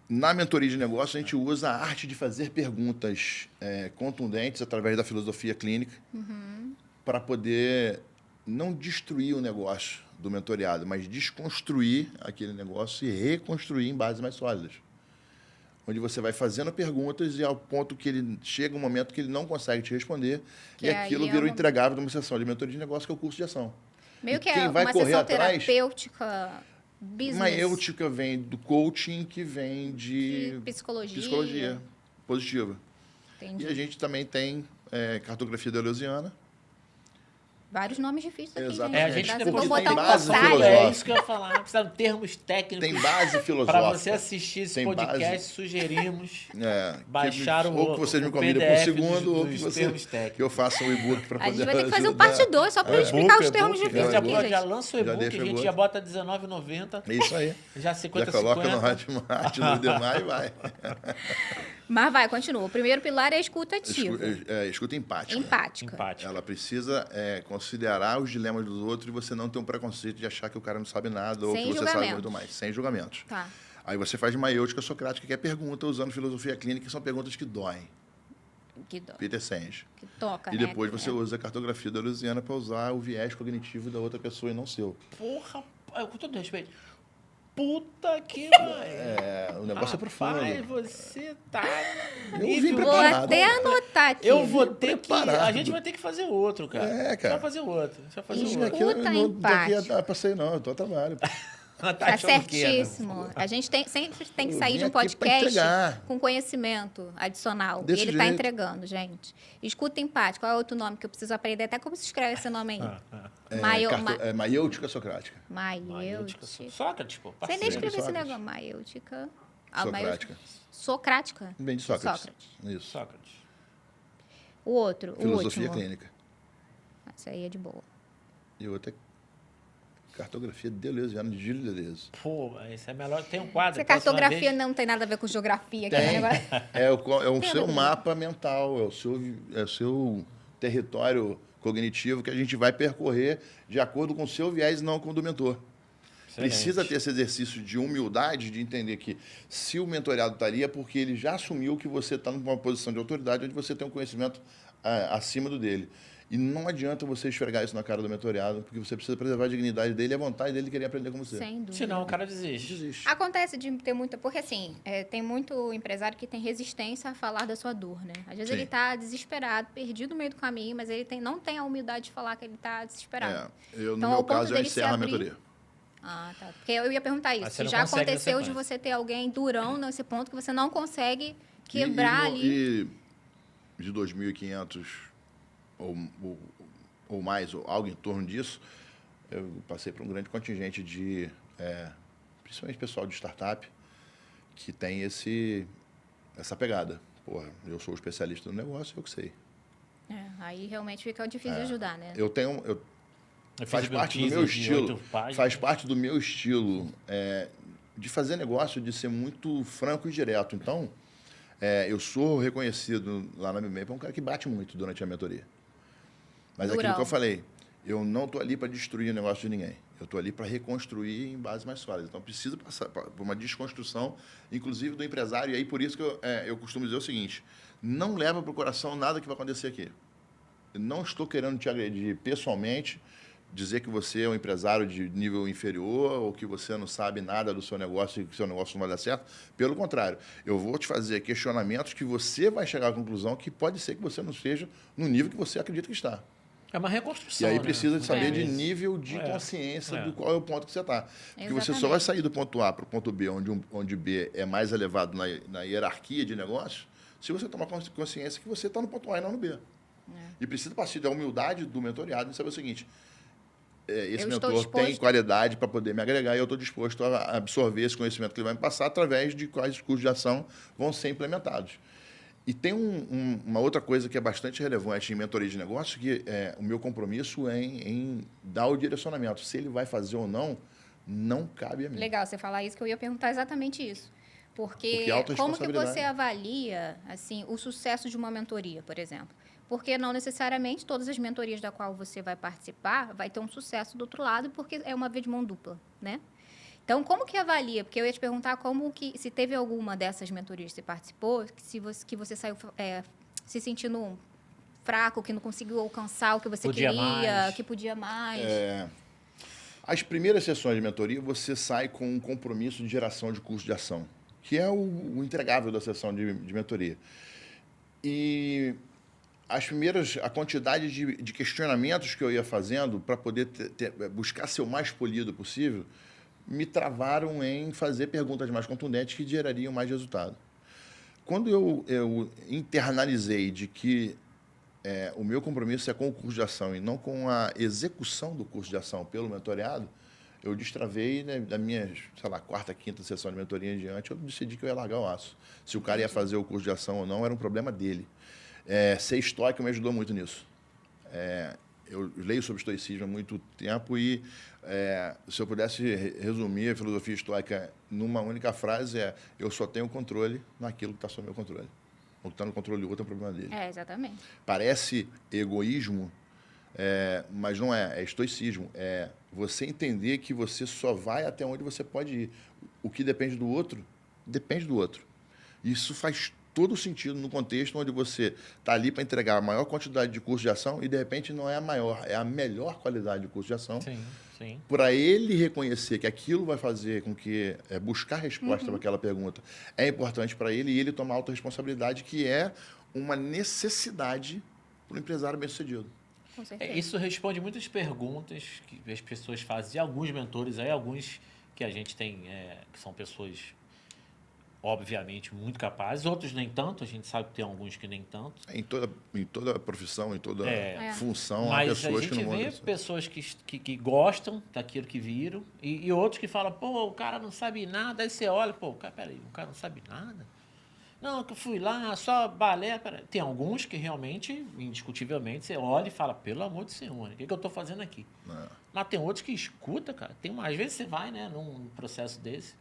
B: Na mentoria de negócio, a gente usa a arte de fazer perguntas contundentes através da filosofia clínica para poder não destruir o negócio do mentoreado, mas desconstruir aquele negócio e reconstruir em bases mais sólidas. Onde você vai fazendo perguntas e ao ponto que ele chega um momento que ele não consegue te responder
A: Que
B: e aquilo
A: aí
B: vira o entregável de uma sessão de mentoria de negócio, que é o curso de ação.
A: Meio
B: E
A: que
B: quem
A: é
B: vai
A: uma
B: correr
A: sessão
B: atrás-
A: terapêutica business.
B: Maêutica vem do coaching, que vem de
A: psicologia.
B: psicologia positiva.
A: Entendi.
B: E a gente também tem cartografia deleuziana.
A: Vários nomes difíceis aqui,
B: Exatamente.
A: gente.
C: A gente
A: Brasil,
C: depois
A: vamos
B: tem
A: botar um
B: base
A: glossário.
B: filosófica.
C: É isso que eu ia falar. Precisa de termos técnicos.
B: Tem base
C: Para
B: filosófica.
C: você assistir esse
B: Tem
C: podcast,
B: base.
C: sugerimos
B: É,
C: baixar
B: ou que vocês me
C: o
B: convidem por
C: PDF
B: segundo, ou que,
C: dos
B: você,
C: termos técnicos.
B: que eu faça um e-book para
A: A
B: poder
A: gente vai ter que fazer um
B: ajudar.
A: parte 2 só para explicar os termos
C: A
A: difíceis
C: gente
A: aqui,
C: já
A: gente.
C: lança o
B: Já
C: e-book,
B: deixa
C: a
B: o
C: gente
B: e-book.
C: já bota R$19,90.
B: É isso aí.
C: Já
B: Já
C: 50,
B: coloca no
C: 50.
B: Hotmart, no Demais e vai.
A: Mas vai, continua. O primeiro pilar é a escuta ativa.
B: Escuta empática.
A: Empática.
C: Empático.
B: Ela precisa considerar os dilemas dos outros e você não ter um preconceito de achar que o cara não sabe nada ou
A: Sem
B: que você sabe
A: julgamentos.
B: muito mais. Sem julgamentos.
A: Tá.
B: Aí você faz maiêutica socrática, que é pergunta usando filosofia clínica, que são perguntas que doem.
A: Que dó.
B: Peter Senge.
A: Que toca,
B: E
A: né?
B: depois você usa a cartografia da Louisiana para usar o viés cognitivo da outra pessoa e não seu.
C: Porra, com todo respeito. Puta que pariu.
B: O negócio é profundo.
C: Rapaz, você tá...
B: Eu vim
C: nível-
A: Vou
B: preparado.
A: até anotar aqui.
C: Eu vou ter que...
B: preparado.
C: A gente vai ter que fazer outro, cara.
B: É, cara.
C: Você vai fazer outro. Você vai fazer
A: Isso
C: outro.
B: Aqui eu
A: Escuta
B: não tô aqui
A: empática.
B: a passeio, não. Eu tô a trabalho.
C: Tá
A: Tá
C: achando o quê, né?
A: certíssimo. A gente sempre tem que
B: Eu
A: sair
B: vim
A: de um
B: aqui pra
A: podcast
B: entregar.
A: com conhecimento adicional.
B: Desse
A: e ele tá
B: jeito.
A: entregando, gente. Escuta empática. Qual é outro nome que eu preciso aprender? Até como se escreve esse nome aí.
B: Maiêutica socrática.
A: Maiêutica.
C: Sócrates, pô.
A: Sei nem
C: parceiro.
A: escrever esse
B: Sócrates.
A: negócio. Maiêutica.
B: Socrática.
A: Socrática.
B: Vem de Sócrates.
A: Sócrates.
B: Isso.
C: Sócrates.
A: O outro.
B: Filosofia
A: o último.
B: clínica.
A: Isso aí é de boa.
B: E outra é cartografia deleuziana de Gilles Deleuze.
C: Pô, isso é melhor. Tem um quadro.
A: Essa
C: próxima
A: cartografia
C: vez-
A: não tem nada a ver com geografia. Aqui,
B: Tem.
A: né?
B: É o
A: Tem
B: seu
A: a ver.
B: mapa mental, é o seu território cognitivo que a gente vai percorrer de acordo com o seu viés e não com o do mentor.
C: Excelente.
B: Precisa ter esse exercício de humildade, de entender que se o mentoreado estaria, porque ele já assumiu que você está numa posição de autoridade onde você tem um conhecimento acima do dele. E não adianta você esfregar isso na cara do mentoreado, porque você precisa preservar a dignidade dele e a vontade dele querer aprender com você.
A: Sem dúvida.
C: Senão o cara desiste.
B: Desiste.
A: Acontece de ter muita... Porque, assim, tem muito empresário que tem resistência a falar da sua dor, né? Às vezes
B: Sim.
A: ele está desesperado, perdido no meio do caminho, mas ele não tem a humildade de falar que ele está desesperado.
B: No
A: Então,
B: meu
A: ao ponto
B: caso, eu
A: dele se
B: encerro a
A: abrir-
B: mentoria.
A: Ah, tá. Porque eu ia perguntar isso.
C: Mas você
A: Se
C: não
A: já
C: consegue na
A: aconteceu de
C: sequência.
A: você ter alguém durão nesse ponto que você não consegue quebrar ali.
B: E de 2.500 ou mais, ou algo em torno disso, eu passei por um grande contingente de, principalmente pessoal de startup, que tem essa pegada. Porra, eu sou o especialista no negócio, eu que sei.
A: Aí realmente fica difícil de ajudar, né?
B: Eu tenho...
C: Eu
B: Faz
C: fiz meu
B: parte do
C: teaser
B: meu
C: de
B: estilo.
C: 8 páginas.
B: Faz parte do meu estilo de fazer negócio, de ser muito franco e direto. Então, eu sou reconhecido lá na MMA por um cara que bate muito durante a mentoria. Mas
A: Durão.
B: aquilo que eu falei, eu não estou ali para destruir o negócio de ninguém. Eu estou ali para reconstruir em bases mais sólidas. Então, preciso passar por uma desconstrução, inclusive do empresário. E aí, por isso que eu costumo dizer o seguinte, não leva para o coração nada que vai acontecer aqui. Eu não estou querendo te agredir pessoalmente, dizer que você é um empresário de nível inferior ou que você não sabe nada do seu negócio e que o seu negócio não vai dar certo. Pelo contrário, eu vou te fazer questionamentos que você vai chegar à conclusão que pode ser que você não esteja no nível que você acredita que está.
C: É uma
B: E
C: reconstrução.
B: aí
C: né?
B: precisa de saber de
C: Isso.
B: nível de
C: É.
B: consciência
C: É.
B: do qual é o ponto que você está. Porque você só
A: Exatamente.
B: vai sair do ponto A para o ponto B, onde B é mais elevado na hierarquia de negócios, se você tomar consciência que você está no ponto A e não no B. E precisa partir da humildade do mentoreado e saber o seguinte, esse
A: Eu estou
B: mentor tem
A: disposto-
B: qualidade para poder me agregar e eu estou disposto a absorver esse conhecimento que ele vai me passar através de quais cursos de ação vão ser implementados. E tem uma outra coisa que é bastante relevante em mentoria de negócio, que o meu compromisso é em dar o direcionamento. Se ele vai fazer ou não cabe a mim.
A: Legal você falar isso, que eu ia perguntar exatamente isso. Porque
B: Porque é alta
A: como que
B: responsabilidade.
A: você avalia assim, o sucesso de uma mentoria, por exemplo? Porque não necessariamente todas as mentorias da qual você vai participar vai ter um sucesso do outro lado, porque é uma via de mão dupla, né? Então, como que avalia? Porque eu ia te perguntar se teve alguma dessas mentorias que você participou, que você saiu se sentindo fraco, que não conseguiu alcançar o que você
C: Podia
A: queria,
C: mais.
A: que podia mais.
B: As primeiras sessões de mentoria, você sai com um compromisso de geração de curso de ação, que é o entregável da sessão de mentoria. E a quantidade de questionamentos que eu ia fazendo para poder buscar ser o mais polido possível, me travaram em fazer perguntas mais contundentes que gerariam mais resultado. Quando eu internalizei de que o meu compromisso é com o curso de ação e não com a execução do curso de ação pelo mentoreado, eu destravei, né, da minha, sei lá, quarta, quinta sessão de mentoria em diante, eu decidi que eu ia largar o aço. Se o cara ia fazer o curso de ação ou não, era um problema dele. Ser estoico me ajudou muito nisso. Eu leio sobre estoicismo há muito tempo e, se eu pudesse resumir a filosofia estoica numa única frase, eu só tenho controle naquilo que está sob meu controle. O que está no controle do outro é o problema dele.
A: Exatamente.
B: Parece egoísmo, mas não é. É estoicismo. É você entender que você só vai até onde você pode ir. O que depende do outro, depende do outro. Isso faz todo sentido no contexto onde você está ali para entregar a maior quantidade de curso de ação e, de repente, não é a maior, é a melhor qualidade de curso de ação.
C: Sim, sim.
B: Para ele reconhecer que aquilo vai fazer com que buscar resposta para aquela pergunta é importante para ele e ele tomar autorresponsabilidade, que é uma necessidade para o empresário bem-sucedido.
A: Com certeza.
C: Isso responde muitas perguntas que as pessoas fazem, de alguns mentores, aí alguns que a gente tem, que são pessoas, obviamente, muito capazes, outros nem tanto, a gente sabe que tem alguns que nem tanto.
B: Em toda profissão, em toda função, há
C: Mas
B: pessoas
C: a gente
B: que não
C: vê
B: vão...
C: pessoas que gostam daquilo que viram e outros que falam, pô, o cara não sabe nada, aí você olha, pô, peraí, o cara não sabe nada? Não, que eu fui lá, só balé. Tem alguns que realmente, indiscutivelmente, você olha e fala, pelo amor de Senhor, o que eu estou fazendo aqui? Mas tem outros que escuta, cara. Às vezes você vai, né, num processo desse,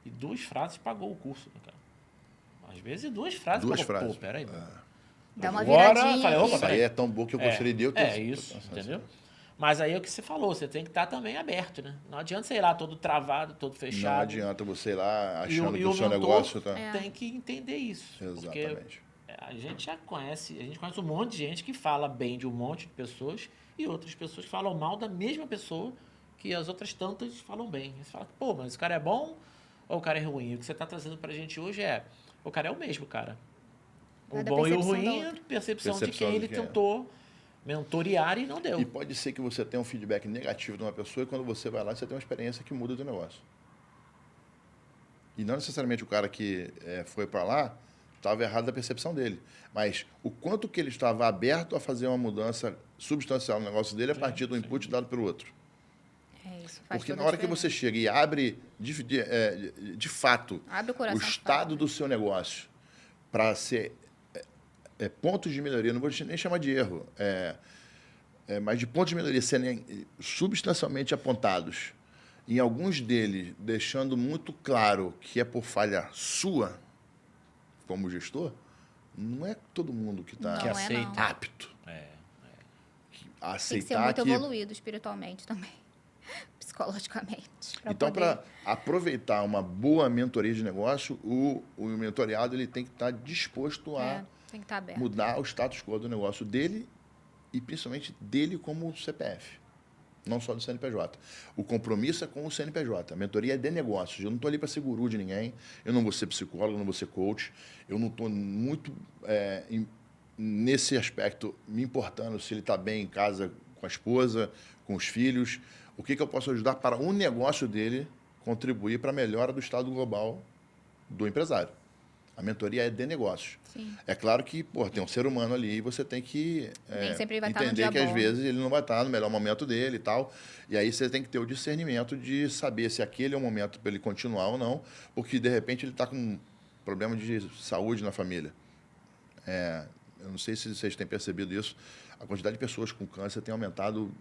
C: e 2 frases pagou o curso, né, cara? Às vezes 2 frases
B: Duas
C: pagou.
B: frases.
C: Pô, peraí.
A: Dá uma
C: Agora,
A: viradinha.
C: falei, opa,
A: aqui.
B: Isso aí é tão bom que eu gostaria de eu ter...
C: isso, entendeu? Mas aí é o que você falou, você tem que estar também aberto, né? Não adianta, sei lá, todo travado, todo fechado.
B: Não adianta você ir lá achando
C: E
B: que o seu
C: mentor
B: negócio está...
C: tem que entender isso.
B: Exatamente.
C: Porque a gente já conhece, um monte de gente que fala bem de um monte de pessoas e outras pessoas que falam mal da mesma pessoa que as outras tantas falam bem. Você fala, pô, mas o cara é bom ou o cara é ruim? O que você está trazendo pra gente hoje o cara é o mesmo, cara. O
A: Cada
C: bom e o
A: percepção da
C: ruim é a
A: outra.
C: percepção de quem
B: de
C: ele
B: quem é.
C: tentou mentorear e não deu.
B: E pode ser que você tenha um feedback negativo de uma pessoa e quando você vai lá, você tem uma experiência que muda o teu negócio. E não necessariamente o cara que foi para lá estava errado da percepção dele. Mas o quanto que ele estava aberto a fazer uma mudança substancial no negócio dele a partir do input dado pelo outro.
A: Isso faz
B: Porque
A: toda
B: na hora
A: a
B: que você
A: diferença.
B: chega e abre, de fato,
A: Abre o
B: o
A: coração.
B: estado do seu negócio para ser pontos de melhoria, não vou nem chamar de erro, mas de pontos de melhoria serem substancialmente apontados, em alguns deles deixando muito claro que é por falha sua, como gestor, não é todo mundo que está
A: Não
C: que
A: é,
C: aceita.
A: não.
B: apto a
A: Tem que ser
B: aceitar
A: muito
B: que...
A: evoluído espiritualmente também. Psicologicamente.
B: Então, para aproveitar uma boa mentoria de negócio, o mentoreado ele tem que estar disposto a
A: tem que estar aberto.
B: mudar o status quo do negócio dele e principalmente dele como CPF, não só do CNPJ. O compromisso é com o CNPJ. A mentoria é de negócios. Eu não estou ali para ser guru de ninguém, eu não vou ser psicólogo, eu não vou ser coach, eu não estou muito nesse aspecto me importando se ele está bem em casa com a esposa, com os filhos. O que eu posso ajudar para o negócio dele contribuir para a melhora do estado global do empresário. A mentoria é de negócios.
A: Sim.
B: É claro que tem um ser humano ali e você tem que
A: Nem sempre vai estar no
B: entender
A: dia
B: que, às
A: bom.
B: vezes, ele não vai estar no melhor momento dele e tal. E aí você tem que ter o discernimento de saber se aquele é o momento para ele continuar ou não, porque, de repente, ele está com um problema de saúde na família. Eu não sei se vocês têm percebido isso, a quantidade de pessoas com câncer tem aumentado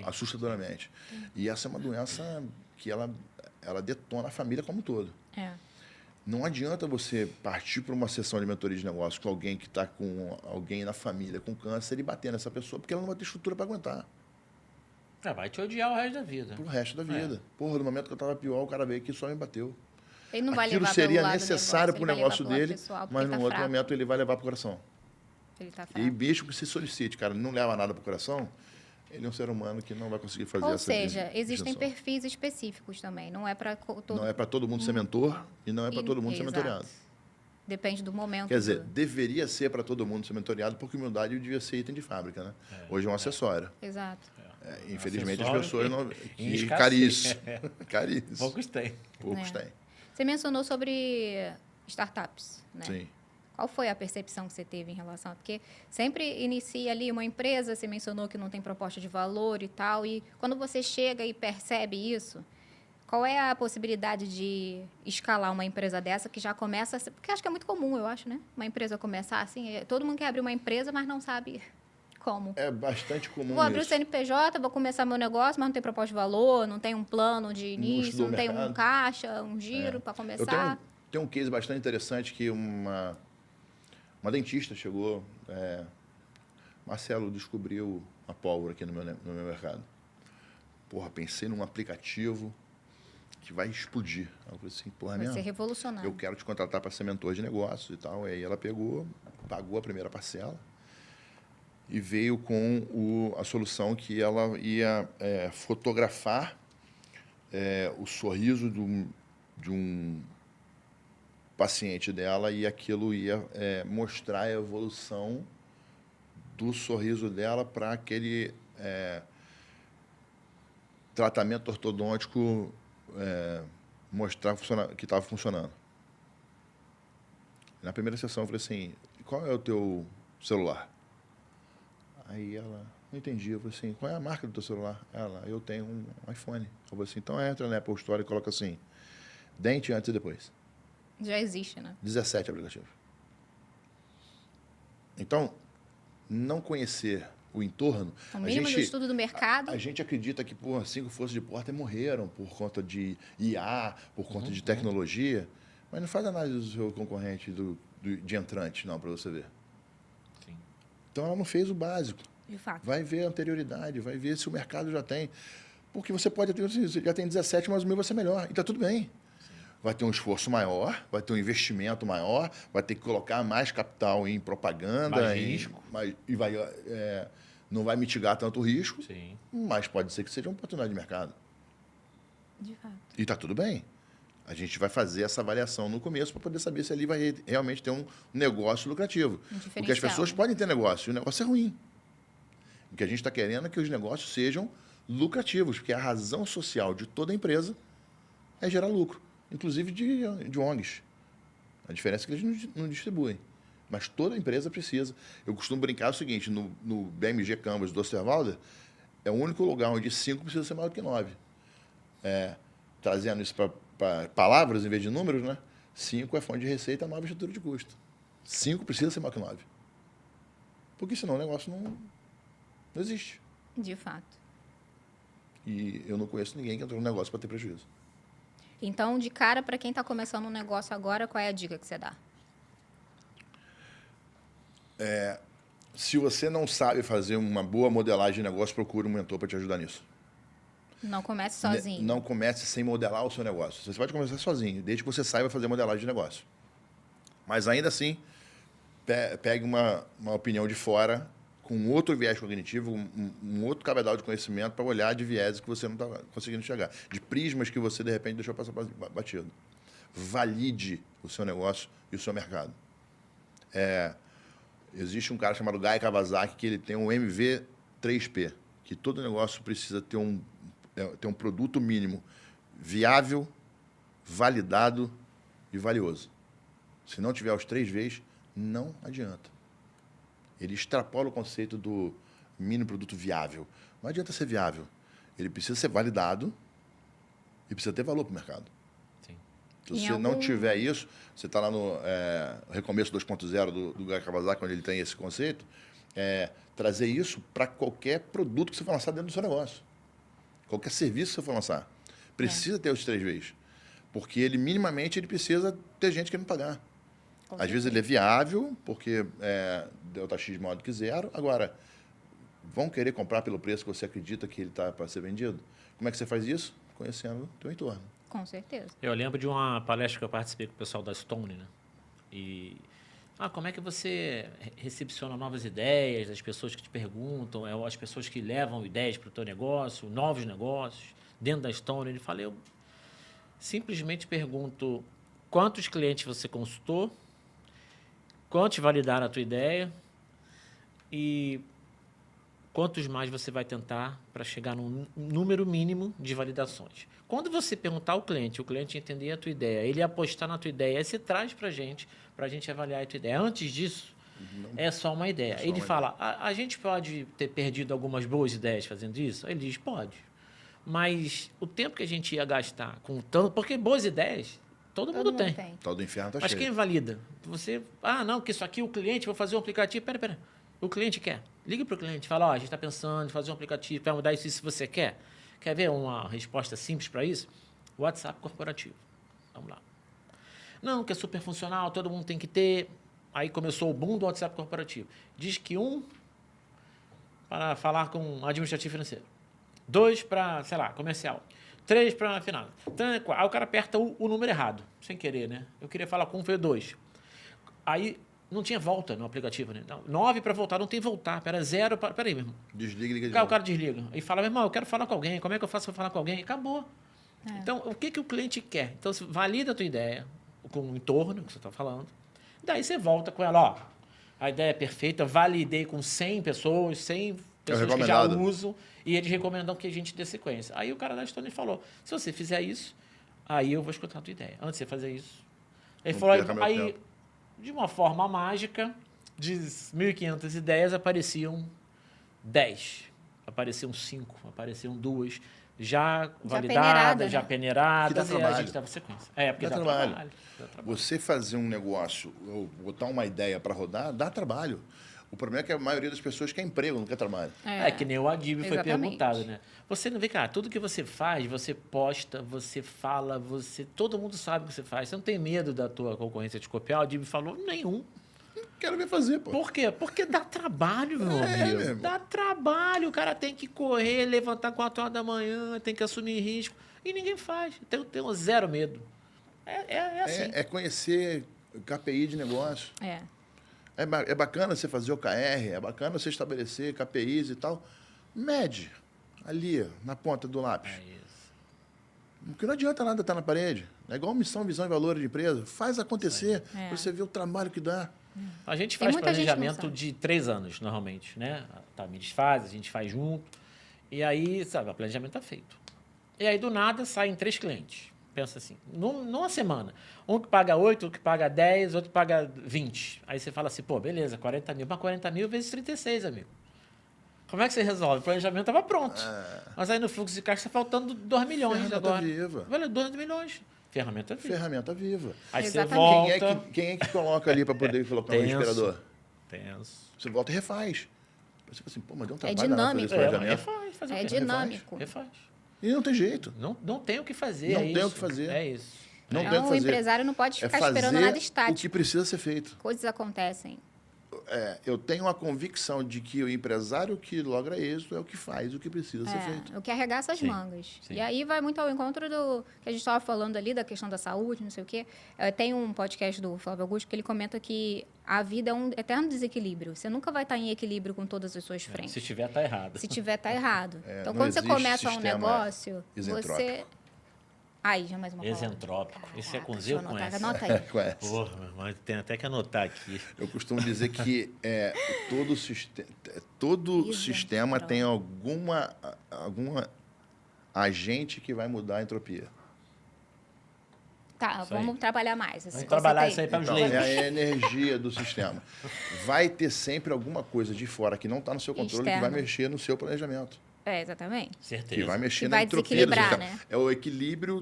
B: assustadoramente. E essa é uma doença que ela detona a família como um todo. Não adianta você partir para uma sessão de mentoria de negócio com alguém que está com alguém na família com câncer e bater nessa pessoa, porque ela não vai ter estrutura para aguentar
C: Vai te odiar o resto da vida.
B: pro resto da vida. Porra, no momento que eu estava pior, o cara veio aqui e só me bateu.
A: Ele não vai
B: Aquilo
A: levar
B: seria
A: pelo lado
B: necessário para o
A: ele vai
B: negócio
A: levar pro lado
B: dele,
A: pessoal, porque
B: mas
A: ele tá
B: no outro
A: fraco.
B: momento ele vai levar para o coração.
A: Ele tá
B: E
A: fraco.
B: mesmo que se solicite, cara, não leva nada para o coração, ele é um ser humano que não vai conseguir fazer
A: Ou
B: essa
A: seja, existem
B: distinção.
A: perfis específicos também. Não é para todo
B: Não é para todo mundo ser mentor e não é para todo mundo ser
A: Exato.
B: mentoreado.
A: Depende do momento.
B: Quer dizer, deveria ser para todo mundo ser mentoreado, porque humildade devia ser item de fábrica, né? Hoje é um acessório.
A: Exato.
B: Infelizmente, as
C: Acessório
B: pessoas não...
C: em
B: Que
C: escassez.
B: caríssimo. Caríssimo.
C: Poucos têm.
B: Poucos
A: É.
B: têm.
A: Você mencionou sobre startups, né?
B: Sim.
A: Qual foi a percepção que você teve em relação? Porque sempre inicia ali uma empresa, você mencionou que não tem proposta de valor e tal, e quando você chega e percebe isso, qual é a possibilidade de escalar uma empresa dessa que já começa... Porque acho que é muito comum, eu acho, né? Uma empresa começar assim, todo mundo quer abrir uma empresa, mas não sabe como.
B: É bastante comum
A: Vou abrir o
B: isso.
A: CNPJ, vou começar meu negócio, mas não tem proposta de valor, não tem um plano de início,
B: estudou
A: não tem um
B: mercado.
A: caixa, um giro para
B: Eu
A: começar.
B: tenho um case bastante interessante que uma dentista chegou... Marcelo descobriu a pólvora aqui no meu mercado. Porra, pensei num aplicativo que vai explodir. Eu falei assim, porra,
A: Vai ser
B: mesmo?
A: revolucionário.
B: Eu quero te contratar para ser mentor de negócios e tal. E aí ela pagou a primeira parcela e veio com a solução que ela ia fotografar o sorriso de um paciente dela e aquilo ia mostrar a evolução do sorriso dela para aquele tratamento ortodôntico mostrar que estava funcionando. Na primeira sessão eu falei assim, qual é o teu celular? Aí ela, não entendi, eu falei assim, qual é a marca do teu celular? Ela, eu tenho um iPhone. Eu falei assim, então entra na Apple Store e coloca assim, dente antes e depois.
A: Já existe, né?
B: 17 aplicativos. Então, não conhecer o entorno...
A: O mínimo do estudo do mercado.
B: A gente acredita que, 5 forças de porta morreram por conta de IA, por conta de tecnologia, mas não faz análise do seu concorrente de entrante, não, para você ver.
C: Sim.
B: Então, ela não fez o básico.
A: De fato.
B: Vai ver a anterioridade, vai ver se o mercado já tem. Porque você pode ter, você já tem 17, mas o meu vai ser melhor. E está tudo bem. Vai ter um esforço maior, vai ter um investimento maior, vai ter que colocar mais capital em propaganda.
C: Mais risco.
B: E não vai mitigar tanto o risco,
C: Sim.
B: mas pode ser que seja uma oportunidade de mercado.
A: De fato.
B: E está tudo bem. A gente vai fazer essa avaliação no começo para poder saber se ali vai realmente ter um negócio lucrativo. Porque as pessoas podem ter negócio e o negócio é ruim. O que a gente está querendo é que os negócios sejam lucrativos, porque a razão social de toda empresa é gerar lucro, inclusive de ONGs. A diferença é que eles não distribuem. Mas toda empresa precisa. Eu costumo brincar o seguinte, no BMG Campus do Osterwalder, é o único lugar onde 5 precisa ser maior do que 9. Trazendo isso para palavras em vez de números, né? 5 é fonte de receita, 9 é estrutura de custo. 5 precisa ser maior que 9. Porque senão o negócio não existe.
A: De fato.
B: E eu não conheço ninguém que entrou no negócio para ter prejuízo.
A: Então, de cara, para quem está começando um negócio agora, qual é a dica que você dá?
B: Se você não sabe fazer uma boa modelagem de negócio, procure um mentor para te ajudar nisso.
A: Não comece sozinho.
B: Não comece sem modelar o seu negócio. Você pode começar sozinho, desde que você saiba fazer modelagem de negócio. Mas ainda assim, pegue uma opinião de fora, com outro viés cognitivo, um outro cabedal de conhecimento para olhar de viés que você não está conseguindo chegar. De prismas que você, de repente, deixou passar batido. Valide o seu negócio e o seu mercado. Existe um cara chamado Guy Kawasaki que ele tem um MV3P, que todo negócio precisa ter um produto mínimo viável, validado e valioso. Se não tiver os 3 Vs, não adianta. Ele extrapola o conceito do mínimo produto viável. Não adianta ser viável. Ele precisa ser validado e precisa ter valor para o mercado.
C: Sim.
B: Se você não tiver isso, você está lá no Recomeço 2.0 do Guy Kawasaki, onde ele tem esse conceito, trazer isso para qualquer produto que você for lançar dentro do seu negócio. Qualquer serviço que você for lançar. Precisa ter os 3 Vs. Porque ele, minimamente, ele precisa ter gente querendo pagar. Às vezes ele é viável, porque delta X maior do que 0. Agora, vão querer comprar pelo preço que você acredita que ele está para ser vendido? Como é que você faz isso? Conhecendo o teu entorno.
A: Com certeza.
C: Eu lembro de uma palestra que eu participei com o pessoal da Stone, né? E como é que você recepciona novas ideias, as pessoas que te perguntam, as pessoas que levam ideias para o teu negócio, novos negócios, dentro da Stone. Ele falou, eu simplesmente pergunto quantos clientes você consultou quantos validaram a tua ideia e quantos mais você vai tentar para chegar num número mínimo de validações. Quando você perguntar ao cliente, o cliente entender a tua ideia, ele apostar na tua ideia, aí você traz para a gente avaliar a tua ideia. Antes disso, é só uma ideia. Ele fala, a gente pode ter perdido algumas boas ideias fazendo isso? Ele diz, pode. Mas o tempo que a gente ia gastar com tanto... Porque boas ideias, todo mundo tem.
B: Tal do inferno tá
C: Mas
B: cheio.
C: quem valida? Você... não, que isso aqui o cliente, vou fazer um aplicativo. Pera. O cliente quer. Liga para o cliente, fala, a gente está pensando em fazer um aplicativo para mudar isso se você quer. Quer ver uma resposta simples para isso? WhatsApp corporativo. Vamos lá. Não, que é super funcional, todo mundo tem que ter. Aí começou o boom do WhatsApp corporativo. Diz que 1 para falar com administrativo financeiro. 2 para, sei lá, comercial. 3 para final. Aí o cara aperta o número errado, sem querer, né? Eu queria falar com foi 2. Aí não tinha volta no aplicativo, né? 9 para voltar, não tem voltar. Pera, 0 para... Peraí, meu irmão.
B: Desliga, liga de
C: O
B: novo.
C: cara desliga. E fala, meu irmão, eu quero falar com alguém. Como é que eu faço para falar com alguém? Acabou. Então, o que o cliente quer? Então, você valida a tua ideia com o entorno que você está falando. Daí você volta com ela, a ideia é perfeita, validei com 100 pessoas, 100 pessoas que já usam, e eles recomendam que a gente dê sequência. Aí o cara da Stone falou, se você fizer isso, aí eu vou escutar a tua ideia. Antes de você fazer isso. Ele falou, aí, de uma forma mágica, de 1.500 ideias, apareciam 10, apareciam 5, apareciam 2, já validadas, já peneiradas, e a gente dava sequência. Porque dá trabalho.
B: Você fazer um negócio, ou botar uma ideia para rodar, dá trabalho. O problema é que a maioria das pessoas quer emprego, não quer trabalho.
C: É que nem o Adib foi perguntado, né? Você não vê, cara, tudo que você faz, você posta, você fala, todo mundo sabe o que você faz. Você não tem medo da tua concorrência te copiar? O Adib falou, nenhum.
B: Quero ver fazer, pô.
C: Por quê? Porque dá trabalho, meu amigo. Dá trabalho. O cara tem que correr, levantar 4 horas da manhã, tem que assumir risco. E ninguém faz. Tem um zero medo. É assim.
B: É conhecer KPI de negócio. É bacana você fazer OKR, é bacana você estabelecer KPIs e tal. Mede ali, na ponta do lápis.
C: É isso.
B: Porque não adianta nada estar na parede. É igual missão, visão e valores de empresa. Faz acontecer, para você ver o trabalho que dá.
C: A gente faz planejamento de 3 anos, normalmente, né? A Tamires faz, a gente faz junto. E aí, sabe, o planejamento está feito. E aí, do nada, saem 3 clientes. Pensa assim, numa semana. Um que paga 8, outro que paga 10, outro que paga 20. Aí você fala assim, pô, beleza, 40 mil. Mas 40 mil vezes 36, amigo. Como é que você resolve? O planejamento estava pronto. Mas aí no fluxo de caixa está faltando 2 milhões
B: Ferramenta
C: agora.
B: Viva.
C: Vale 2 milhões. Ferramenta viva.
B: Ferramenta viva.
C: Aí você volta...
B: Quem é que coloca ali para poder colocar um respirador?
C: Tenso.
B: Você volta e refaz. Você fala assim, pô, mas deu um trabalho
A: dinâmico.
B: fazer esse planejamento.
C: Refaz.
A: É dinâmico.
C: Refaz.
B: E não tem jeito.
C: Não tem o que fazer.
B: Não tem o que fazer.
C: É isso.
B: Não tem o que fazer.
A: O empresário não pode ficar esperando nada estático.
B: O que precisa ser feito.
A: Coisas acontecem.
B: Eu tenho a convicção de que o empresário que logra êxito é o que faz o que precisa ser feito.
A: O que arregaça as mangas.
C: Sim.
A: E aí vai muito ao encontro do que a gente estava falando ali, da questão da saúde, não sei o quê. Tem um podcast do Flávio Augusto que ele comenta que a vida é um eterno desequilíbrio. Você nunca vai estar em equilíbrio com todas as suas frentes.
C: Se tiver, tá errado.
A: Se tiver, tá errado. Então,
B: não
A: quando você
B: existe
A: começa um
B: sistema
A: negócio,
B: isentrópico.
A: você... Aí, já mais uma palavra.
C: Exentrópico. Esse é com
A: Caraca,
C: Z ou
A: deixa eu
C: com
A: anotar,
C: S?
A: Anota aí.
B: Conhece.
C: Porra, mas tem até que anotar aqui.
B: Eu costumo dizer que todo sistema tem alguma agente que vai mudar a entropia.
A: Tá,
C: Isso
A: vamos
C: aí.
A: trabalhar mais.
C: Vamos trabalhar isso aí para os
B: Então, é
C: leigos.
B: a energia do sistema. Vai ter sempre alguma coisa de fora que não está no seu controle que vai
A: Externo.
B: mexer no seu planejamento.
A: Exatamente.
C: Certeza.
B: Que vai mexer
A: Que
B: na
A: vai
B: entropia do
A: desequilibrar,
B: sistema.
A: né?
B: É o equilíbrio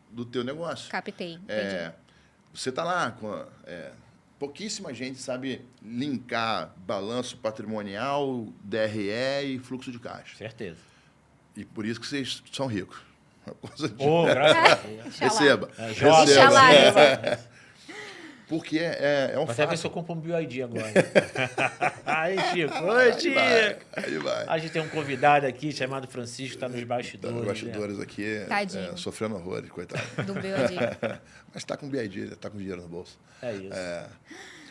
B: do teu negócio.
A: Captei. Entendi.
B: Você está lá com... pouquíssima gente sabe linkar balanço patrimonial, DRE e fluxo de caixa.
C: Certeza.
B: E por isso que vocês são ricos. Por causa disso.
C: Ô, graças a Deus.
B: Receba.
A: Inxalá.
B: Porque é um
C: Vou até ver
B: fato.
C: se eu compro um BioID agora. Aí, Chico. Oi, Chico.
B: Aí vai.
C: A gente tem um convidado aqui chamado Francisco, está nos
B: Tá
C: bastidores.
B: nos bastidores aqui,
A: Tadinho.
B: sofrendo horrores, coitado.
A: Do BioD.
B: Mas está com BID, está com dinheiro no bolso.
C: É isso.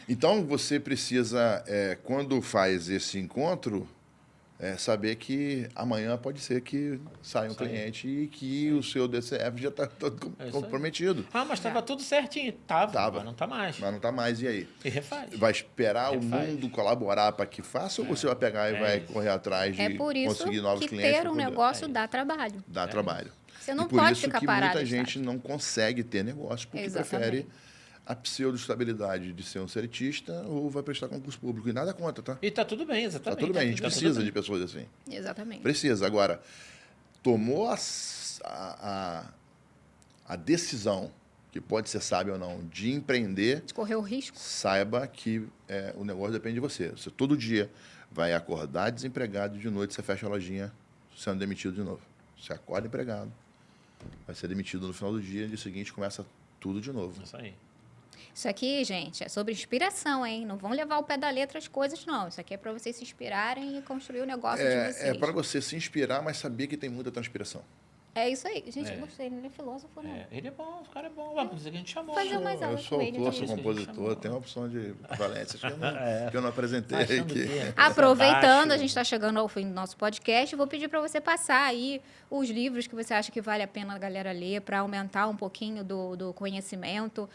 B: Então, você precisa, quando faz esse encontro, saber que amanhã pode ser que saia um cliente e que o seu DCF já está todo comprometido.
C: Mas estava tudo certinho. Tava, mas não está mais.
B: Mas não está mais, e aí?
C: E refaz.
B: Vai esperar o mundo colaborar para que faça ou você vai pegar e vai correr atrás de conseguir novos clientes?
A: É por isso que ter um negócio dá trabalho.
B: Dá trabalho.
A: Você não pode ficar parado.
B: Por isso que muita gente não consegue ter negócio porque prefere a pseudo-estabilidade de ser um seletista ou vai prestar concurso público. E nada contra, tá?
C: E está tudo bem, exatamente.
B: Está tudo bem, a gente precisa de pessoas assim.
A: Exatamente.
B: Precisa. Agora, tomou a decisão, que pode ser sábia ou não, de empreender...
A: De correr o risco.
B: Saiba que o negócio depende de você. Você todo dia vai acordar desempregado e de noite você fecha a lojinha sendo demitido de novo. Você acorda empregado, vai ser demitido no final do dia e no dia seguinte começa tudo de novo.
C: Isso aí.
A: Isso aqui, gente, é sobre inspiração, hein? Não vão levar ao pé da letra as coisas, não. Isso aqui é para vocês se inspirarem e construir o negócio de vocês.
B: É para você se inspirar, mas saber que tem muita transpiração.
A: É isso aí. Gente, eu gostei. Ele é filósofo, né?
C: Ele é bom, o cara é bom. Vamos dizer que a gente chamou.
A: Fazer mais
B: Eu sou autor, sou compositor, tenho uma opção de valências que eu não apresentei aqui.
A: Aproveitando, a gente está chegando ao fim do nosso podcast, eu vou pedir para você passar aí os livros que você acha que vale a pena a galera ler para aumentar um pouquinho do conhecimento,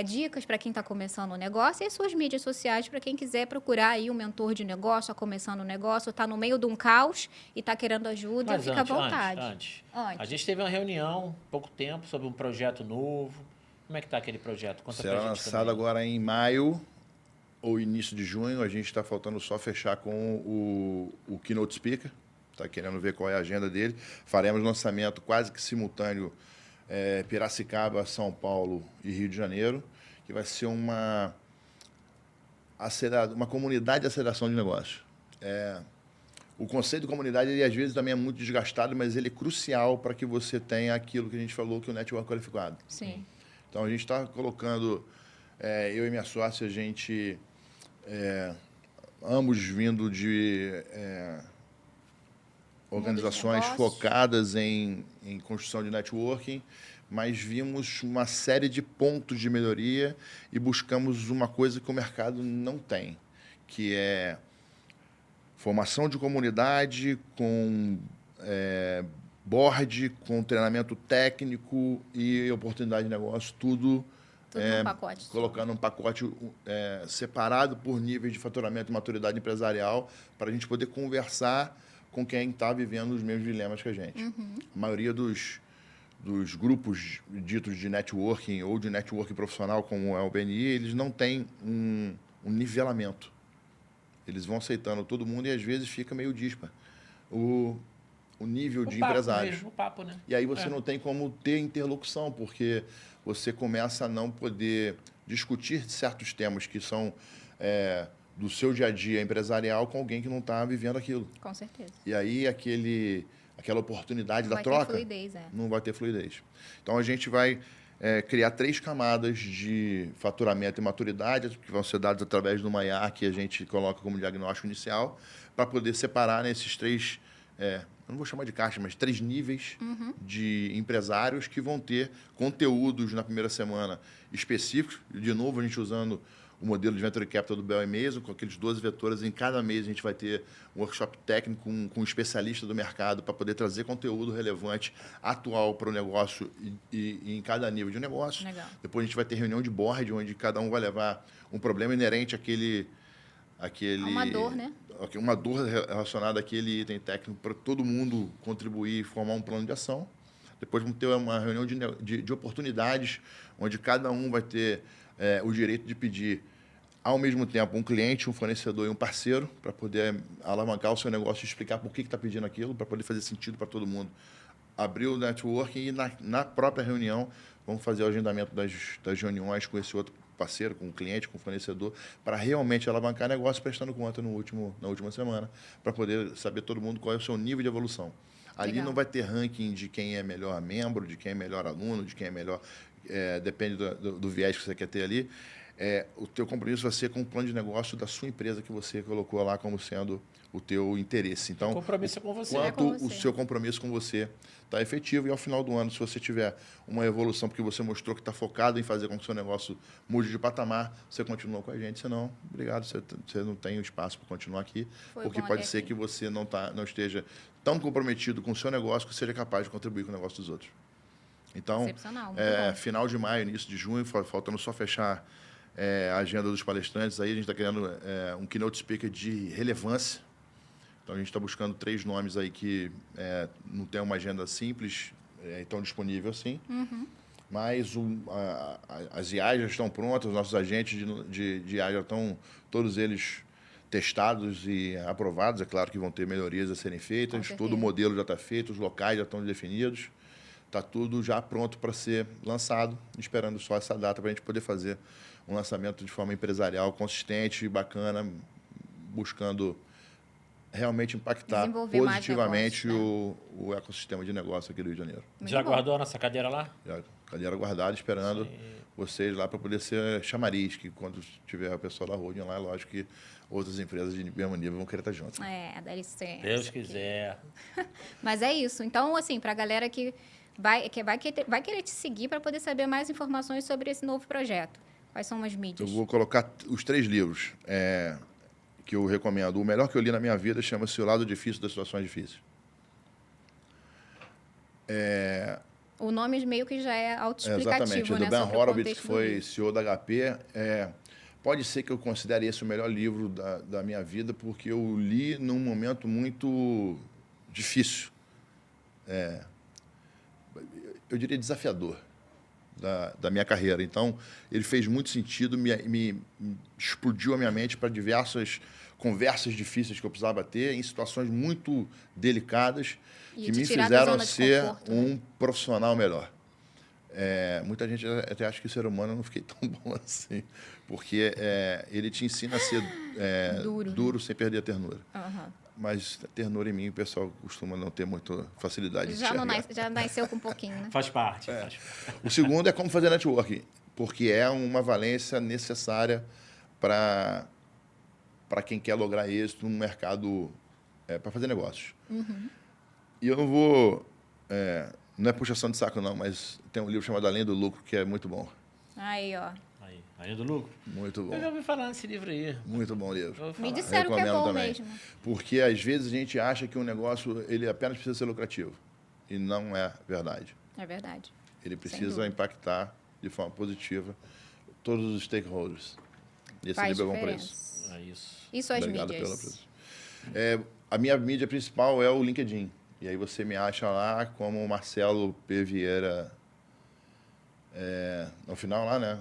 A: dicas para quem está começando o negócio e as suas mídias sociais para quem quiser procurar aí um mentor de negócio, está começando o negócio, está no meio de um caos e está querendo ajuda,
C: mas
A: fica à vontade.
C: Antes. A gente teve uma reunião há pouco tempo sobre um projeto novo. Como é que está aquele projeto? Conta
B: Será lançado agora em maio ou início de junho. A gente está faltando só fechar com o Keynote Speaker. Está querendo ver qual é a agenda dele. Faremos lançamento quase que simultâneo Piracicaba, São Paulo e Rio de Janeiro, que vai ser uma comunidade de aceleração de negócios. O conceito de comunidade, ele, às vezes, também é muito desgastado, mas ele é crucial para que você tenha aquilo que a gente falou, que é o network qualificado.
A: Sim.
B: Então, a gente está colocando, eu e minha sócia, a gente, ambos vindo de organizações focadas em construção de networking, mas vimos uma série de pontos de melhoria e buscamos uma coisa que o mercado não tem, que é formação de comunidade com board, com treinamento técnico e oportunidade de negócio, tudo
A: num pacote.
B: Colocando um pacote separado por níveis de faturamento e maturidade empresarial para a gente poder conversar com quem está vivendo os mesmos dilemas que a gente.
A: Uhum.
B: A maioria dos grupos ditos de networking ou de networking profissional, como é o BNI, eles não têm um nivelamento. Eles vão aceitando todo mundo e, às vezes, fica meio dispar o nível de empresários.
C: Mesmo, o papo, né?
B: E aí você não tem como ter interlocução, porque você começa a não poder discutir certos temas que são do seu dia a dia empresarial com alguém que não está vivendo aquilo.
A: Com certeza.
B: E aí aquela oportunidade da troca não vai ter fluidez. Então, a gente vai criar 3 camadas de faturamento e maturidade, que vão ser dados através do MAIA, que a gente coloca como diagnóstico inicial, para poder separar nesses 3, eu não vou chamar de caixa, mas 3 níveis de empresários que vão ter conteúdos na primeira semana específicos. De novo, a gente usando o modelo de Venture Capital do Bell Mason, com aqueles 12 vetores. Em cada mês a gente vai ter um workshop técnico com um especialista do mercado para poder trazer conteúdo relevante, atual para o negócio e em cada nível de negócio.
A: Legal.
B: Depois a gente vai ter reunião de board, onde cada um vai levar um problema inerente àquele
A: uma dor, né?
B: Uma dor relacionada àquele item técnico para todo mundo contribuir e formar um plano de ação. Depois vamos ter uma reunião de oportunidades, onde cada um vai ter o direito de pedir, ao mesmo tempo, um cliente, um fornecedor e um parceiro, para poder alavancar o seu negócio e explicar por que está pedindo aquilo, para poder fazer sentido para todo mundo. Abrir o networking e, na própria reunião, vamos fazer o agendamento das reuniões com esse outro parceiro, com o cliente, com o fornecedor, para realmente alavancar negócio, prestando conta na última semana, para poder saber todo mundo qual é o seu nível de evolução. Ali
A: Legal.
B: Não vai ter ranking de quem é melhor membro, de quem é melhor aluno, de quem é melhor... depende do viés que você quer ter ali. o teu compromisso vai ser com o plano de negócio da sua empresa que você colocou lá como sendo o teu interesse. Então,
C: O compromisso é com você.
B: quanto
A: com
B: o
A: você.
B: seu compromisso com você está efetivo e ao final do ano, se você tiver uma evolução porque você mostrou que está focado em fazer com que o seu negócio mude de patamar, você continua com a gente, senão, obrigado, você não tem espaço para continuar aqui,
A: Foi
B: porque
A: bom
B: pode
A: até
B: ser
A: aqui.
B: que você não esteja tão comprometido com o seu negócio que seja capaz de contribuir com o negócio dos outros. Então,
A: Excepcional, muito bom.
B: final de maio, início de junho, faltando só fechar a agenda dos palestrantes, aí a gente está criando um keynote speaker de relevância. Então, a gente está buscando 3 nomes aí que não tem uma agenda simples, estão disponíveis sim. Mas as IAs já estão prontas, os nossos agentes de IA já estão, todos eles testados e aprovados. É claro que vão ter melhorias a serem feitas,
A: certeza.
B: todo o modelo já está feito, os locais já estão definidos. Está tudo já pronto para ser lançado, esperando só essa data para a gente poder fazer um lançamento de forma empresarial consistente, bacana, buscando realmente impactar
A: Desenvolver mais
B: positivamente
A: negócios,
B: o ecossistema de negócio aqui do Rio de Janeiro.
A: Muito
C: Já
A: bom.
C: guardou a nossa cadeira lá?
B: Já, cadeira guardada, esperando vocês lá para poder ser chamariz, que quando tiver a pessoa da holding lá, é lógico que outras empresas de mesmo nível vão querer estar juntas.
A: Dá licença.
C: Deus quiser.
A: Mas é isso. Então, assim, para a galera que vai querer te seguir para poder saber mais informações sobre esse novo projeto. Quais são as
B: Eu
A: mídias?
B: vou colocar os 3 livros que eu recomendo. O melhor que eu li na minha vida chama-se O Lado Difícil das Situações Difíceis.
A: O nome meio que já é autoexplicativo,
B: Exatamente, é
A: né?
B: do Ben
A: sobre o
B: Horowitz, que
A: contexto do
B: foi
A: livro.
B: CEO da HP. Pode ser que eu considere esse o melhor livro da minha vida, porque eu li num momento muito difícil. Eu diria desafiador da minha carreira. Então, ele fez muito sentido, me explodiu a minha mente para diversas conversas difíceis que eu precisava ter, em situações muito delicadas,
A: E
B: que
A: te
B: me
A: tirar da
B: fizeram
A: zona de
B: ser
A: conforto, né?
B: um profissional melhor. Muita gente até acha que o ser humano eu não fiquei tão bom assim, porque ele te ensina a ser duro sem perder a ternura.
A: Aham.
B: Mas a ternura em mim, o pessoal costuma não ter muita facilidade de
A: Já, não
B: enxergar.
A: já nasceu com um pouquinho, né?
C: Faz parte. Faz parte.
B: O segundo é como fazer networking, porque é uma valência necessária para quem quer lograr êxito no mercado, para fazer negócios. E eu não vou... não é puxação de saco, não, mas tem um livro chamado Além do Lucro, que é muito bom.
A: Aí, ó.
C: Aí do lucro.
B: Muito bom.
C: Eu já ouvi falar nesse livro aí.
B: Muito bom livro.
C: Eu vou
A: Me
C: falar.
A: disseram que é
B: Recomendo
A: bom
B: também.
A: mesmo.
B: Porque, às vezes, a gente acha que um negócio ele apenas precisa ser lucrativo. E não é verdade.
A: É verdade.
B: Ele
A: Sem
B: precisa
A: dúvida.
B: impactar de forma positiva todos os stakeholders. E esse
A: Faz
B: livro é bom para
A: diferença.
B: isso.
C: É isso.
A: E suas
B: Obrigado
A: mídias?
B: pela presença. A minha mídia principal é o LinkedIn. E aí você me acha lá como Marcelo P. Vieira. No final lá, né?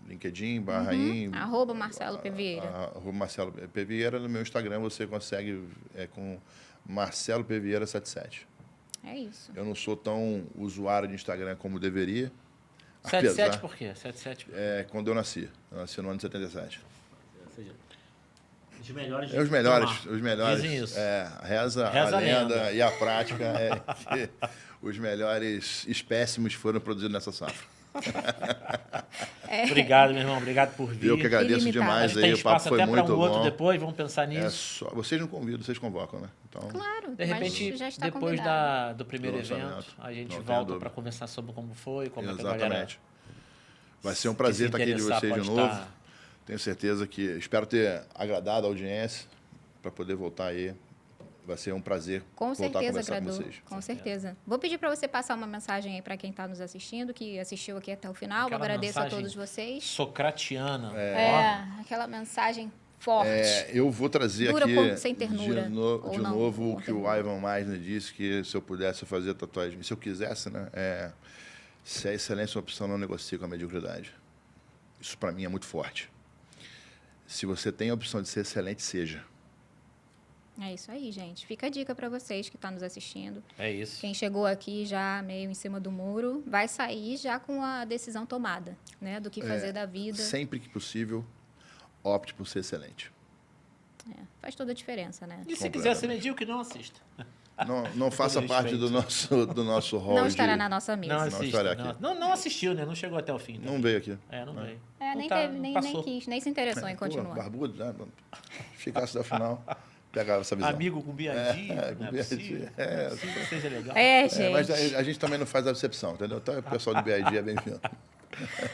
B: LinkedIn, /in.
A: Arroba Marcelo P. Vieira.
B: Arroba Marcelo P. Vieira. No meu Instagram você consegue com Marcelo P. Vieira 77.
A: É isso.
B: Eu não sou tão usuário de Instagram como deveria.
C: 77
B: apesar-
C: por quê? 77
B: quando eu nasci. Eu nasci no ano de 77.
C: Ou seja, os melhores.
B: É os melhores, os melhores.
C: Dizem isso.
B: Reza
C: Reza
B: a
C: a
B: lenda
C: lenda.
B: e a prática é que os melhores espécimes foram produzidos nessa safra.
C: Obrigado, meu irmão. Obrigado por vir.
B: Eu que agradeço
A: Ilimitado.
C: A
B: demais
C: gente
B: aí,
C: tem
B: o papo
C: espaço
B: foi
C: até para
B: muito
C: um outro
B: bom.
C: depois, vamos pensar nisso.
B: Vocês não convidam, vocês convocam, né? Então,
A: Claro,
C: De repente,
A: mas já está
C: depois
A: convidado.
C: do primeiro
B: Do lançamento.
C: evento, a gente
B: Não tenho
C: volta
B: dúvida.
C: para conversar sobre como foi, como é que a galera...
B: exatamente. Vai ser um prazer
C: que
B: estar
C: se
B: aqui de
C: interessar
B: vocês de
C: pode
B: novo.
C: estar-
B: Tenho certeza que... Espero ter agradado a audiência para poder voltar aí. Vai ser um prazer
A: Com
B: voltar a
A: certeza
B: conversar com
A: agradou.
B: vocês.
A: Com certeza. Vou pedir para você passar uma mensagem aí para quem está nos assistindo, que assistiu aqui até o final.
C: Aquela
A: Agradeço a
C: mensagem
A: todos vocês.
C: Socratiana.
A: Aquela mensagem forte.
B: Eu vou trazer
A: Dura
B: aqui
A: como sem ternura, ou
B: de
A: não,
B: novo
A: com
B: o que o
A: ternura.
B: Ivan Meisner disse, que se eu pudesse fazer tatuagem, se eu quisesse, né? Se a excelência é uma opção, não negocie com a mediocridade. Isso para mim é muito forte. Se você tem a opção de ser excelente, seja.
A: É isso aí, gente. Fica a dica para vocês que estão nos assistindo.
C: É isso.
A: Quem chegou aqui já meio em cima do muro, vai sair já com a decisão tomada, né? Do que fazer da vida.
B: Sempre que possível, opte por ser excelente.
A: Faz toda a diferença, né?
C: E se quiser ser medíocre, não assista.
B: Não faça
C: todo
B: parte do nosso hall
A: Não
B: de...
A: estará na nossa mesa.
C: Não
B: Não
C: assista.
B: estará aqui.
C: Não assistiu, né? Não chegou até o fim.
B: Não veio aqui.
C: Não veio.
A: nem,
C: tá,
A: teve, nem
C: passou.
A: quis, nem se interessou em
B: Pô,
A: continuar.
B: barbudo, né? Ficasse até o final, pegava essa visão.
C: Amigo com biadinho,
B: com
C: não é
B: BID,
C: possível.
B: é.
C: Não é possível que seja legal.
A: Gente.
B: Mas a gente também não faz acepção, entendeu? Então o pessoal do BID é bem-vindo.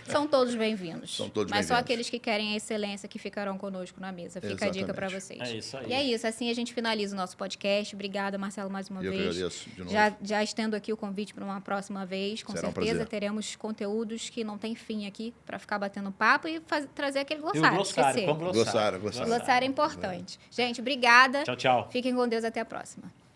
A: São todos bem-vindos.
B: São todos
A: Mas só
B: bem-vindos.
A: aqueles que querem a excelência que ficarão conosco na mesa. Fica a dica para
B: Exatamente.
A: vocês.
C: É isso aí.
A: E é isso. Assim a gente finaliza o nosso podcast. Obrigada, Marcelo, mais uma
B: Eu que
A: vez.
B: agradeço de novo.
A: Já estendo aqui o convite para uma próxima vez. Com
B: Será um
A: certeza
B: prazer.
A: teremos conteúdos que não tem fim aqui para ficar batendo papo e trazer aquele
C: E o
A: glossário.
C: glossário,
A: esquecer.
C: como glossário.
B: Glossário.
A: Glossário é importante. Gente, obrigada.
C: Tchau, tchau.
A: Fiquem com Deus. Até a próxima.